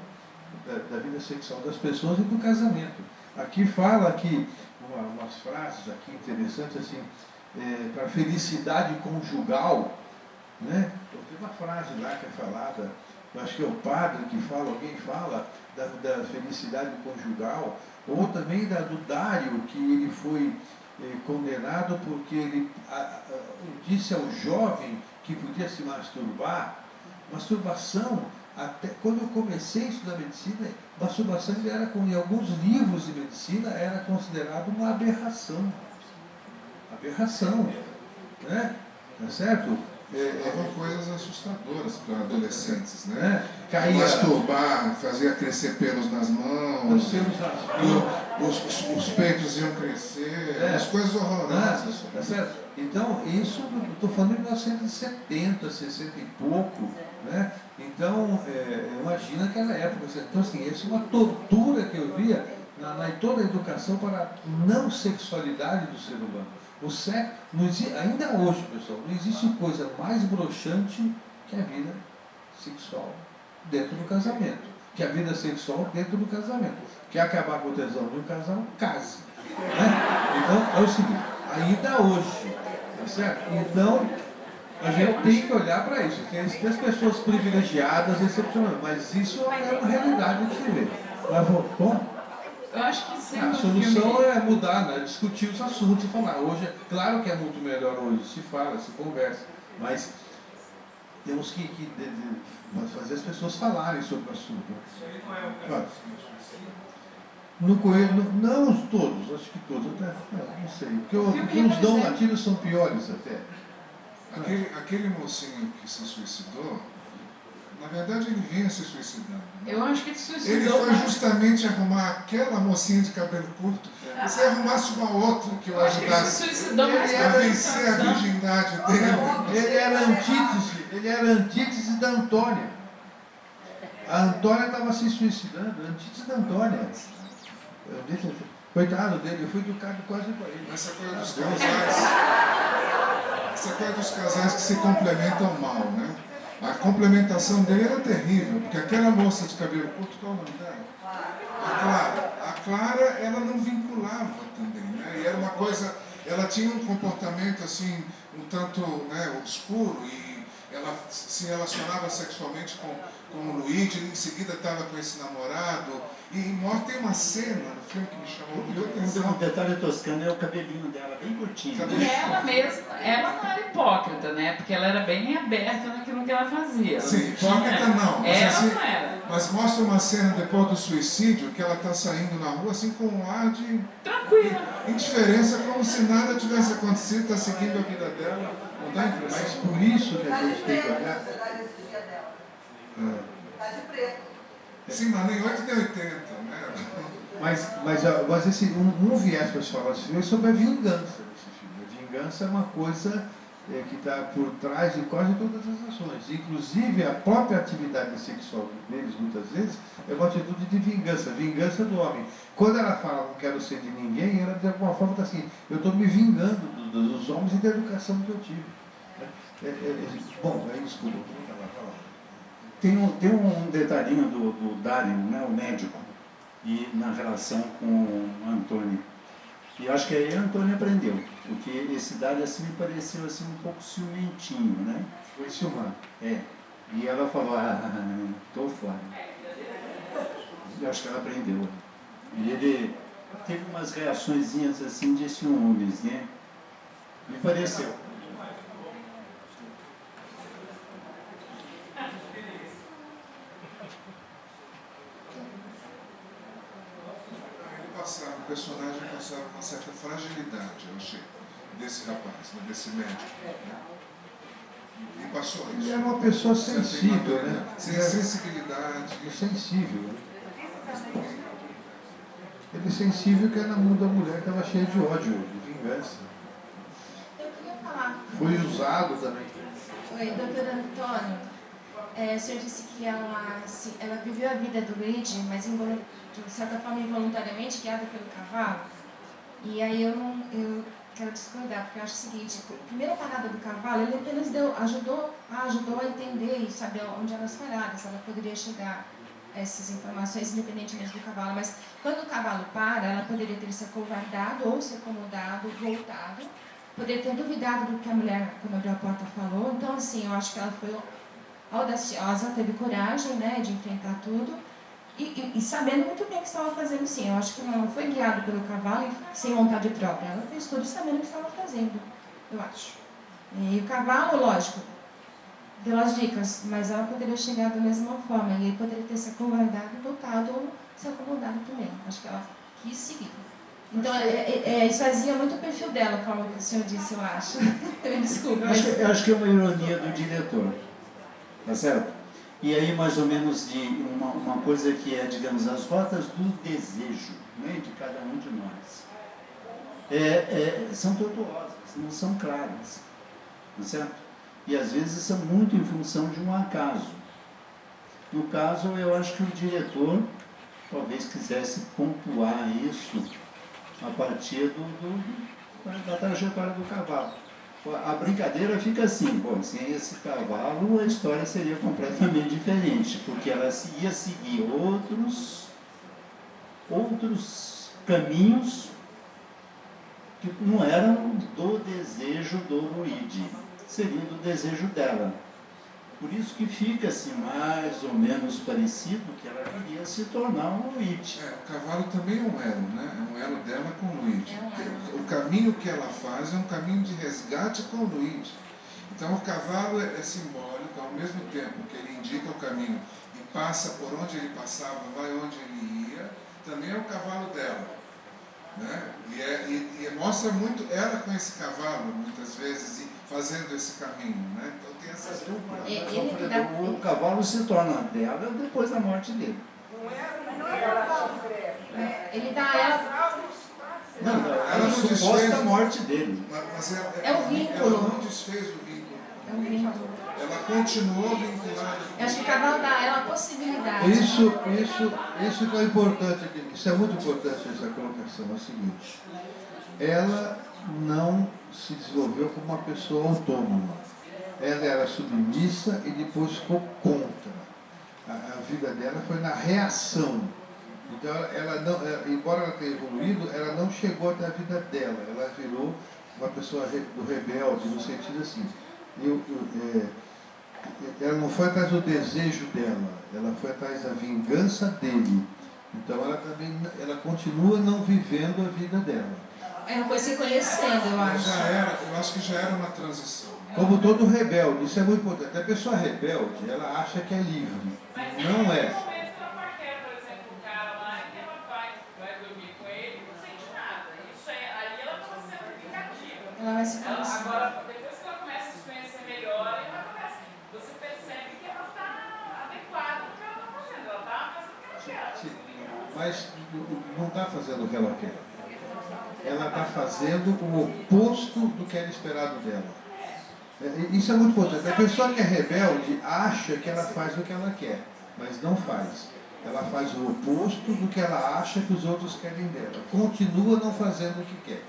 S2: da vida sexual das pessoas e do casamento. Aqui fala que, umas frases aqui interessantes, assim, para a felicidade conjugal, né? Tem uma frase lá que é falada, eu acho que é o padre que fala, alguém fala da felicidade conjugal, ou também do Dário, que ele foi condenado porque ele disse ao jovem que podia se masturbar. Masturbação, até quando eu comecei a estudar medicina, masturbação em alguns livros de medicina era considerado uma aberração. Aberração, né? Tá certo?
S3: Falavam coisas assustadoras para adolescentes, né?
S2: Caía.
S3: Masturbar, fazia crescer pelos nas mãos, os peitos iam crescer, as coisas horrorosas.
S2: Tá certo? Então, isso, estou falando de 1970, 60 e pouco, né? Então, imagina aquela época. Então, assim, isso é uma tortura que eu via em toda a educação para a não sexualidade do ser humano. O sexo, ainda hoje, pessoal, não existe coisa mais broxante que a vida sexual dentro do casamento. Que a vida sexual dentro do casamento. Quer acabar com o tesão de um casal? Case. Né? Então, é o seguinte, ainda hoje, tá certo? Então, a gente tem que olhar para isso. Tem as pessoas privilegiadas, excepcionais, mas isso é uma realidade que se vê. Mas, bom,
S8: eu acho que sim.
S2: a solução é mudar, né? Discutir os assuntos e falar. Hoje, claro que é muito melhor hoje, se fala, se conversa, mas temos que fazer as pessoas falarem sobre o assunto. No Coelho, não todos, acho que todos, até, não sei, porque os dom latinos são piores até.
S3: Aquele mocinho que se suicidou, Na verdade, ele vinha se suicidando.
S8: Eu acho que ele se suicidou.
S3: Ele foi justamente arrumar aquela mocinha de cabelo curto. Se arrumasse uma outra que o ajudasse
S8: Ele se suicidou mais
S3: a vencer a virgindade dele.
S2: Ele era a antítese da Antônia. A Antônia estava se suicidando, a antítese da Antônia. Coitado dele, eu fui educado quase com ele.
S3: Essa coisa dos casais que se complementam mal, né? A complementação dele era terrível, porque aquela moça de cabelo curto, qual é o nome dela? A Clara, ela não vinculava também, né? E era uma coisa, ela tinha um comportamento assim, um tanto, né, obscuro, e ela se relacionava sexualmente com o Luigi, em seguida estava com esse namorado, e tem uma cena no filme que me chamou muito a atenção.
S4: Um detalhe toscano é o cabelinho dela, bem curtinho.
S8: E ela mesma, ela não era hipócrita, né? Porque ela era bem aberta naquilo que ela fazia.
S3: Sim, hipócrita não. Mas,
S8: ela
S3: assim,
S8: não era.
S3: Mas mostra uma cena depois do suicídio, que ela está saindo na rua assim com um ar de
S8: tranquila,
S3: indiferença, como se nada tivesse acontecido, está seguindo a vida dela. Não dá impressão?
S2: Mas por isso que a gente tem que olhar.
S7: Está de preto.
S3: Sim, mas nem 8 nem 80, né?
S2: Mas esse, um viés para se falar desse filme é sobre a vingança desse filme. A vingança é uma coisa que está por trás de quase todas as ações. Inclusive, a própria atividade sexual deles, muitas vezes, é uma atitude de vingança, vingança do homem. Quando ela fala não quero ser de ninguém, ela de alguma forma está assim, eu estou me vingando dos homens e da educação que eu tive. Bom, aí desculpa, vou falar.
S4: Tem um detalhinho do Dario, né, o médico, e na relação com o Antônio. E acho que aí a Antônia aprendeu, porque esse Dario assim me pareceu assim um pouco ciumentinho, né?
S2: Foi ciumado.
S4: É. E ela falou, tô fora. Eu acho que ela aprendeu. E ele teve umas reaçõezinhas assim de ciúmes, né? Me pareceu.
S3: O personagem passava uma certa fragilidade, eu achei, desse rapaz, né, desse médico. Né? E passou isso.
S2: Ele é uma pessoa sensível, né?
S3: Sem sensibilidade.
S2: Sensível. Ele é sensível que é na mão da mulher que estava cheia de ódio, de vingança.
S9: Eu queria falar.
S2: Foi usado também.
S9: Oi, doutor Antônio. O senhor disse que ela viveu a vida do Luigi, mas de certa forma involuntariamente, guiada pelo cavalo. E aí eu quero discordar, porque eu acho o seguinte, a primeira parada do cavalo, ele apenas ajudou a entender e saber onde eram as paradas, ela poderia chegar a essas informações independentemente do cavalo, mas quando o cavalo para, ela poderia ter se acovardado ou se acomodado, voltado, poderia ter duvidado do que a mulher, quando abriu a porta, falou. Então, assim, eu acho que ela foi audaciosa, teve coragem, né, de enfrentar tudo e sabendo muito bem o que estava fazendo, sim. Eu acho que não foi guiado pelo cavalo e sem vontade própria. Ela fez tudo sabendo o que estava fazendo, eu acho. E o cavalo, lógico, deu as dicas, mas ela poderia chegar da mesma forma e ele poderia ter se acovardado, voltado ou se acomodado também. Acho que ela quis seguir. Então, isso fazia muito o perfil dela, como o senhor disse, eu acho. Desculpa.
S4: Eu acho que é uma ironia do diretor. Tá certo? E aí, mais ou menos, de uma coisa que é, digamos, as rotas do desejo, né, de cada um de nós. São tortuosas, não são claras. Tá certo? E às vezes são muito em função de um acaso. No caso, eu acho que o diretor talvez quisesse pontuar isso a partir da trajetória do cavalo. A brincadeira fica assim, sem esse cavalo a história seria completamente diferente, porque ela ia seguir outros caminhos que não eram do desejo do Luigi, seriam do desejo dela. Por isso que fica assim, mais ou menos parecido que ela queria se tornar um Luigi.
S3: O cavalo também é um elo, né? É um elo dela com o Luigi. O caminho que ela faz é um caminho de resgate com o Luigi. Então o cavalo é simbólico, ao mesmo tempo que ele indica o caminho e passa por onde ele passava, vai onde ele ia, também é o cavalo dela. né? E mostra muito ela com esse cavalo, muitas vezes, e fazendo esse caminho, né? Então tem essas duplas.
S4: O cavalo se torna dela depois da morte dele.
S9: Ele dá a ela.
S4: Não,
S3: Ela
S4: a
S3: não
S4: suposta
S3: desfez,
S4: morte dele.
S3: mas
S9: É o vínculo.
S3: ela não desfez o vínculo.
S9: É o vínculo.
S3: Ela continuou vinculada.
S9: Eu acho que o cavalo dá a ela a possibilidade.
S2: Isso que é importante aqui. Isso é muito importante, essa colocação. É o seguinte: ela não se desenvolveu como uma pessoa autônoma. Ela era submissa e depois ficou contra. A vida dela foi na reação. Então, embora ela tenha evoluído, ela não chegou até a vida dela. Ela virou uma pessoa rebelde, no sentido assim. Ela não foi atrás do desejo dela, ela foi atrás da vingança dele. Então, ela continua não vivendo a vida dela.
S9: Ela foi se conhecendo, eu acho.
S3: Eu acho que já era uma transição.
S2: Como todo rebelde, isso é muito importante. A pessoa rebelde, ela acha que é livre. Não é.
S9: Ela vai se conhecer.
S8: Agora, depois que ela começa a se conhecer melhor, você percebe que ela está adequada ao que ela está fazendo. Ela está fazendo o que ela quer.
S2: Sim, mas não está fazendo o que ela quer. Ela está fazendo o oposto do que era esperado dela. Isso é muito importante. A pessoa que é rebelde acha que ela faz o que ela quer, mas não faz. Ela faz o oposto do que ela acha que os outros querem dela. Continua não fazendo o que quer.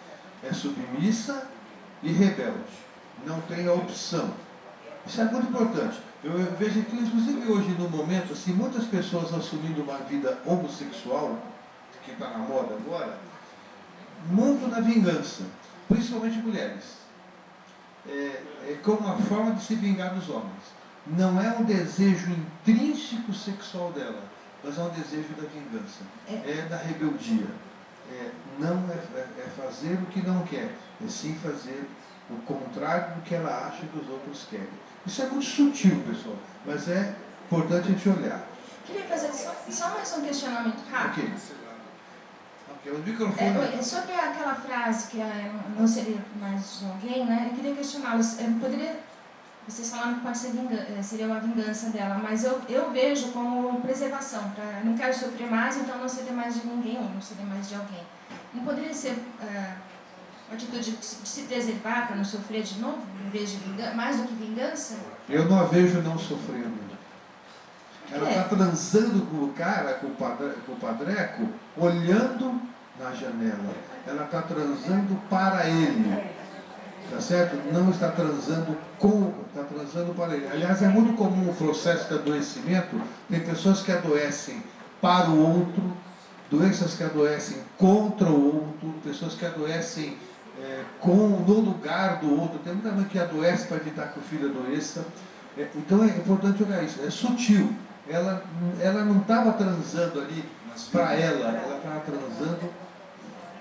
S2: É submissa e rebelde. Não tem a opção. Isso é muito importante. Eu vejo que, inclusive hoje, no momento, assim, muitas pessoas assumindo uma vida homossexual, que está na moda agora, muito na vingança, principalmente mulheres. Como uma forma de se vingar dos homens. Não é um desejo intrínseco sexual dela, mas é um desejo da vingança. É da rebeldia. Não é fazer o que não quer, é sim fazer o contrário do que ela acha que os outros querem. Isso é muito sutil, pessoal, mas é importante a gente olhar.
S9: Queria fazer só mais um questionamento rápido.
S2: Ok, o microfone.
S9: Sobre aquela frase que não seria mais de alguém, né? Eu queria questioná-los. Vocês falaram que pode ser seria uma vingança dela, mas eu vejo como preservação. Não quero sofrer mais, então não seria mais de ninguém, ou não seria mais de alguém. Não poderia ser uma atitude de se preservar para não sofrer de novo, em vez de mais do que vingança?
S2: Eu não a vejo não sofrendo. Ela está transando com o cara, com o padreco, olhando na janela. Ela está transando para ele. Tá certo? Não está transando está transando para ele. Aliás, é muito comum o processo de adoecimento. Tem pessoas que adoecem para o outro, doenças que adoecem contra o outro, pessoas que adoecem no lugar do outro. Tem muita mãe que adoece para evitar que o filho adoeça. Então é importante olhar isso. É sutil. Ela não estava transando ali para ela estava transando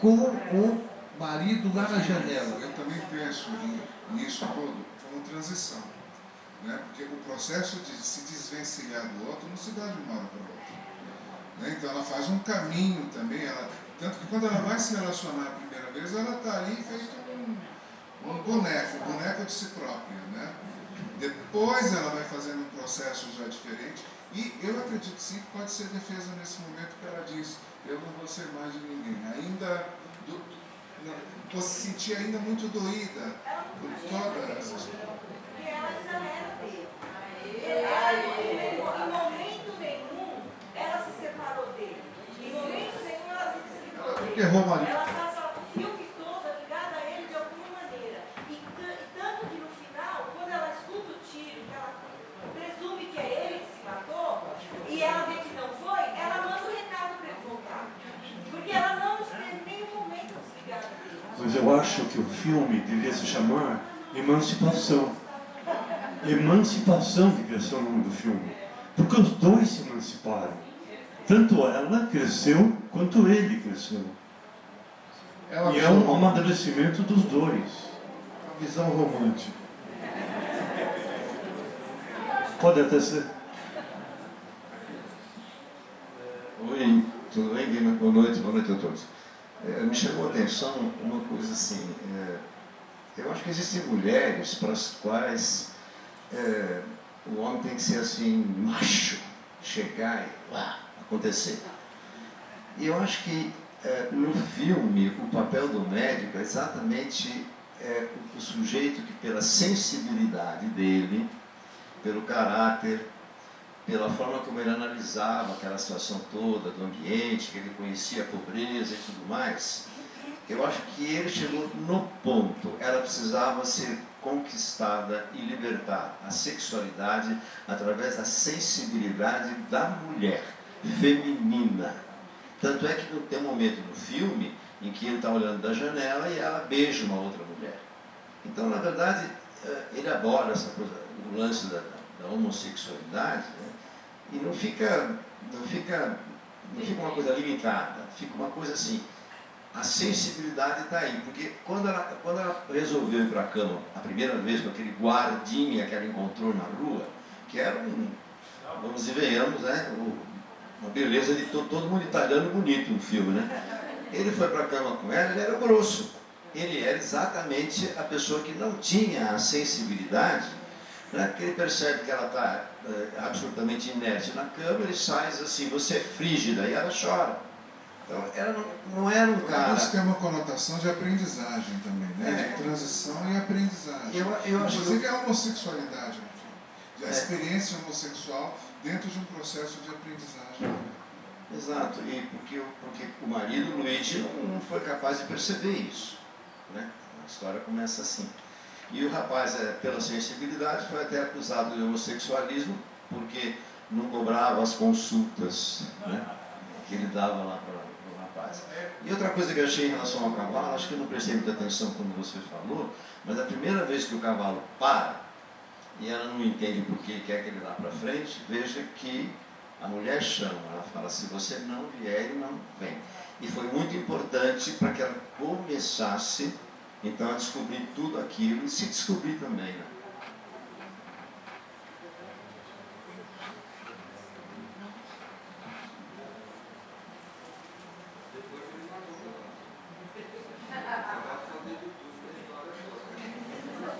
S2: com o marido lá na janela.
S3: Eu também penso nisso tudo como transição, né? Porque o processo de se desvencilhar do outro não se dá de uma hora para outra, né? Então ela faz um caminho também, tanto que quando ela vai se relacionar a primeira vez, ela está ali feito um boneco de si própria, né? Depois ela vai fazendo um processo já diferente, e eu acredito sim que pode ser defesa nesse momento que ela diz: eu não vou ser mais de ninguém, vou se sentir ainda muito doída por todas essas coisas.
S10: Porque ela ainda era dele. Em momento nenhum ela se separou dele. Em momento nenhum ela se separou dele.
S2: Errou, Maria.
S10: Ela passa o filme todo ligada a ele de alguma maneira. E tanto que no final, quando ela escuta o tiro, que ela presume que é ele que se matou, e ela vê que não foi, ela manda um recado para ele voltar. Porque ela não esteve em nenhum momento desligada dele.
S11: Mas eu acho que o filme devia se chamar Emancipação. Emancipação devia ser o nome do filme. Porque os dois se emanciparam. Tanto ela cresceu, quanto ele cresceu. E é um amadurecimento dos dois.
S2: Uma visão romântica.
S11: Pode até ser.
S12: Oi, tudo bem? Boa noite a todos. Me chamou a atenção uma coisa assim, eu acho que existem mulheres para as quais o homem tem que ser assim, macho, chegar e lá, acontecer. E eu acho que no filme o papel do médico é exatamente o sujeito que, pela sensibilidade dele, pelo caráter, pela forma como ele analisava aquela situação toda do ambiente, que ele conhecia a pobreza e tudo mais, eu acho que ele chegou no ponto. Ela precisava ser conquistada e libertar a sexualidade através da sensibilidade da mulher feminina. Tanto é que tem um momento no filme em que ele está olhando da janela e ela beija uma outra mulher. Então, na verdade, ele aborda essa coisa, o lance da homossexualidade, né? E não fica uma coisa limitada, fica uma coisa assim. A sensibilidade está aí, porque quando ela resolveu ir para a cama a primeira vez com aquele guardinha que ela encontrou na rua, que era vamos e venhamos, né? Uma beleza de todo mundo italiano bonito no filme, né? Ele foi para a cama com ela, ele era grosso. Ele era exatamente a pessoa que não tinha a sensibilidade, né? Porque ele percebe que ela está absolutamente inerte na cama, ele sai e diz assim, você é frígida, e ela chora. Então, não era um cara...
S3: Isso tem uma conotação de aprendizagem também, né? De transição e aprendizagem. Inclusive a homossexualidade, a experiência homossexual dentro de um processo de aprendizagem.
S12: Exato, e porque o marido, Luigi, não foi capaz de perceber isso, né? A história começa assim. E o rapaz, pela sensibilidade, foi até acusado de homossexualismo porque não cobrava as consultas, né, que ele dava lá para o rapaz. E outra coisa que eu achei em relação ao cavalo, acho que eu não prestei muita atenção quando você falou, mas a primeira vez que o cavalo para, e ela não entende por que quer que ele vá para frente, veja que a mulher chama, ela fala, se você não vier, ele não vem. E foi muito importante para que ela começasse, então, a descobrir tudo aquilo e se descobrir também, né?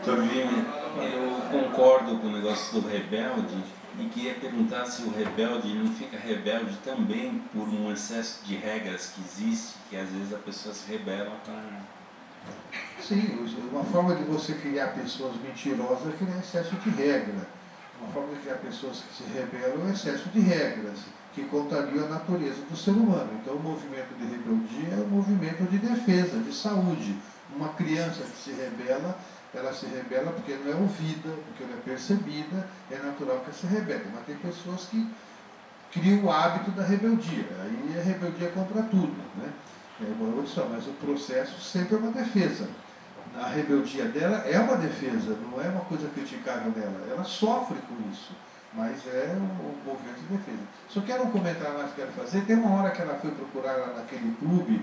S13: Torvini, eu concordo com o negócio do rebelde e queria perguntar se o rebelde não fica rebelde também por um excesso de regras que existe, que às vezes a pessoa se rebela para...
S2: Sim, uma forma de você criar pessoas mentirosas é criar excesso de regra. Uma forma de criar pessoas que se rebelam é excesso de regras, que contrariam a natureza do ser humano. Então o movimento de rebeldia é um movimento de defesa, de saúde. Uma criança que se rebela, ela se rebela porque não é ouvida, porque não é percebida, é natural que ela se rebele. Mas tem pessoas que criam o hábito da rebeldia, aí é rebeldia contra tudo, né? Mas o processo sempre é uma defesa. A rebeldia dela é uma defesa, não é uma coisa criticável dela. Ela sofre com isso, mas é um movimento de defesa. Só quero um comentário mais que quero fazer. Tem uma hora que ela foi procurar lá naquele clube,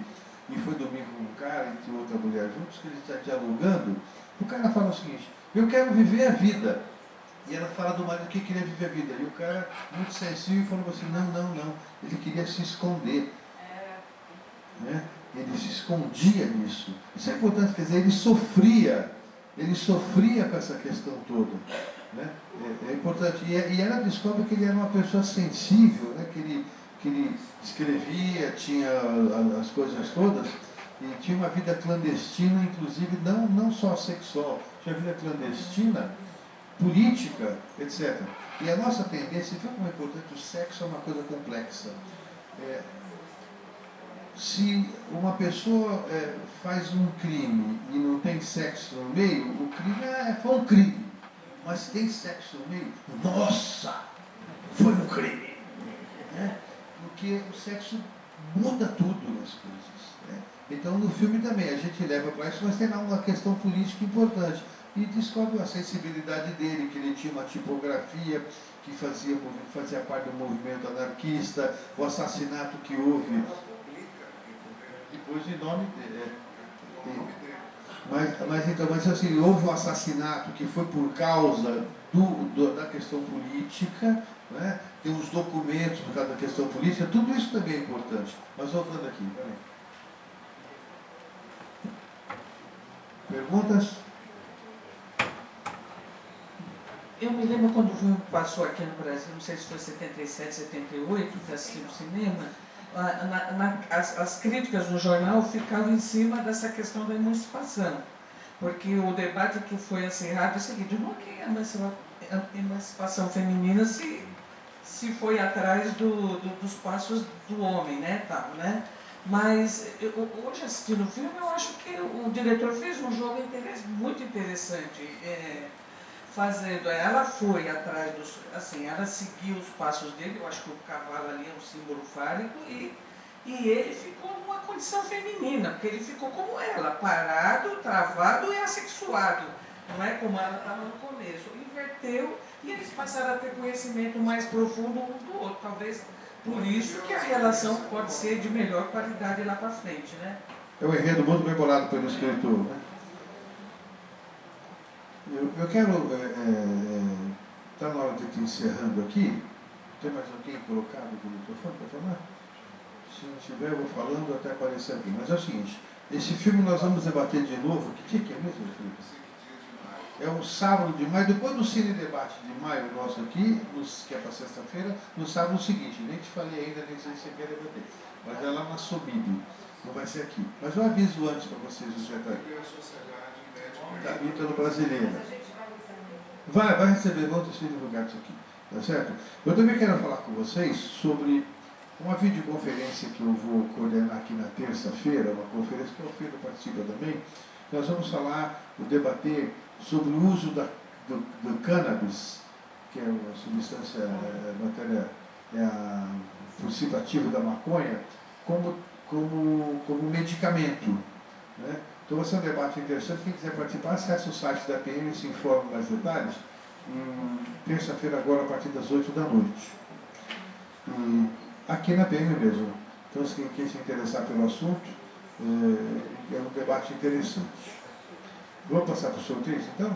S2: e foi dormir com um cara e outra mulher juntos, que eles estão dialogando. O cara fala o seguinte, eu quero viver a vida. E ela fala do marido que queria viver a vida. E o cara, muito sensível, falou assim, não. Ele queria se esconder. Né? Ele se escondia nisso. Isso é importante, quer dizer, ele sofria com essa questão toda. Né? É importante. E ela descobre que ele era uma pessoa sensível, né? que ele escrevia, tinha as coisas todas, e tinha uma vida clandestina, inclusive não só sexual, tinha vida clandestina, política, etc. E a nossa tendência, viu como é importante, o sexo é uma coisa complexa. Se uma pessoa faz um crime e não tem sexo no meio, o crime foi um crime. Mas se tem sexo no meio, nossa, foi um crime. Né? Porque o sexo muda tudo nas coisas. Né? Então no filme também a gente leva para isso, mas tem lá uma questão política importante. E descobre a sensibilidade dele, que ele tinha uma tipografia que fazia parte do movimento anarquista, o assassinato que houve. Depois de nome dele. Mas assim, houve um assassinato que foi por causa da questão política, né? Tem os documentos por causa da questão política, tudo isso também é importante. Mas voltando aqui, peraí. Perguntas?
S14: Eu me lembro quando o filme passou aqui no Brasil, não sei se foi 77, 78, que assisti no cinema, as críticas no jornal ficavam em cima dessa questão da emancipação. Porque o debate que foi acirrado é o seguinte: não é que a emancipação feminina se foi atrás dos passos do homem, né, tal, né? Mas hoje, assistindo o filme, eu acho que o diretor fez um jogo muito interessante. Ela foi atrás assim, ela seguiu os passos dele. Eu acho que o cavalo ali é um símbolo fálico, e ele ficou numa condição feminina, porque ele ficou como ela, parado, travado e assexuado, não é como ela estava no começo. Inverteu e eles passaram a ter conhecimento mais profundo um do outro. Talvez por isso que a relação pode ser de melhor qualidade lá para frente, né?
S2: É um enredo muito bem bolado pelo escritor, né? Eu quero, está na hora de ir encerrando aqui. Tem mais alguém colocado aqui no microfone para falar? Se não tiver, eu vou falando até aparecer aqui. Mas é o seguinte, esse filme nós vamos debater de novo. Que dia que é mesmo, Felipe? É um sábado de maio, depois do Cine Debate de maio nosso aqui, que é para sexta-feira, no sábado seguinte. Nem te falei ainda, nem sei se você quer debater. Mas é lá na Somib, não vai ser aqui. Mas eu aviso antes para vocês os detalhes. Da Ítalo Brasileira. Vai receber, vão ser divulgados aqui, tá certo? Eu também quero falar com vocês sobre uma videoconferência que eu vou coordenar aqui na terça-feira, uma conferência que o Alfredo participa também. Nós vamos falar, debater sobre o uso do cannabis, que é uma substância, matéria, princípio ativo da maconha, como medicamento, né? Então vai ser um debate interessante. Quem quiser participar, acesse o site da PM e se informa mais detalhes. Terça-feira agora, a partir das 8 da noite. Aqui na PM mesmo. Então, quem se interessar pelo assunto, é um debate interessante. Vamos passar para o sorteio, então?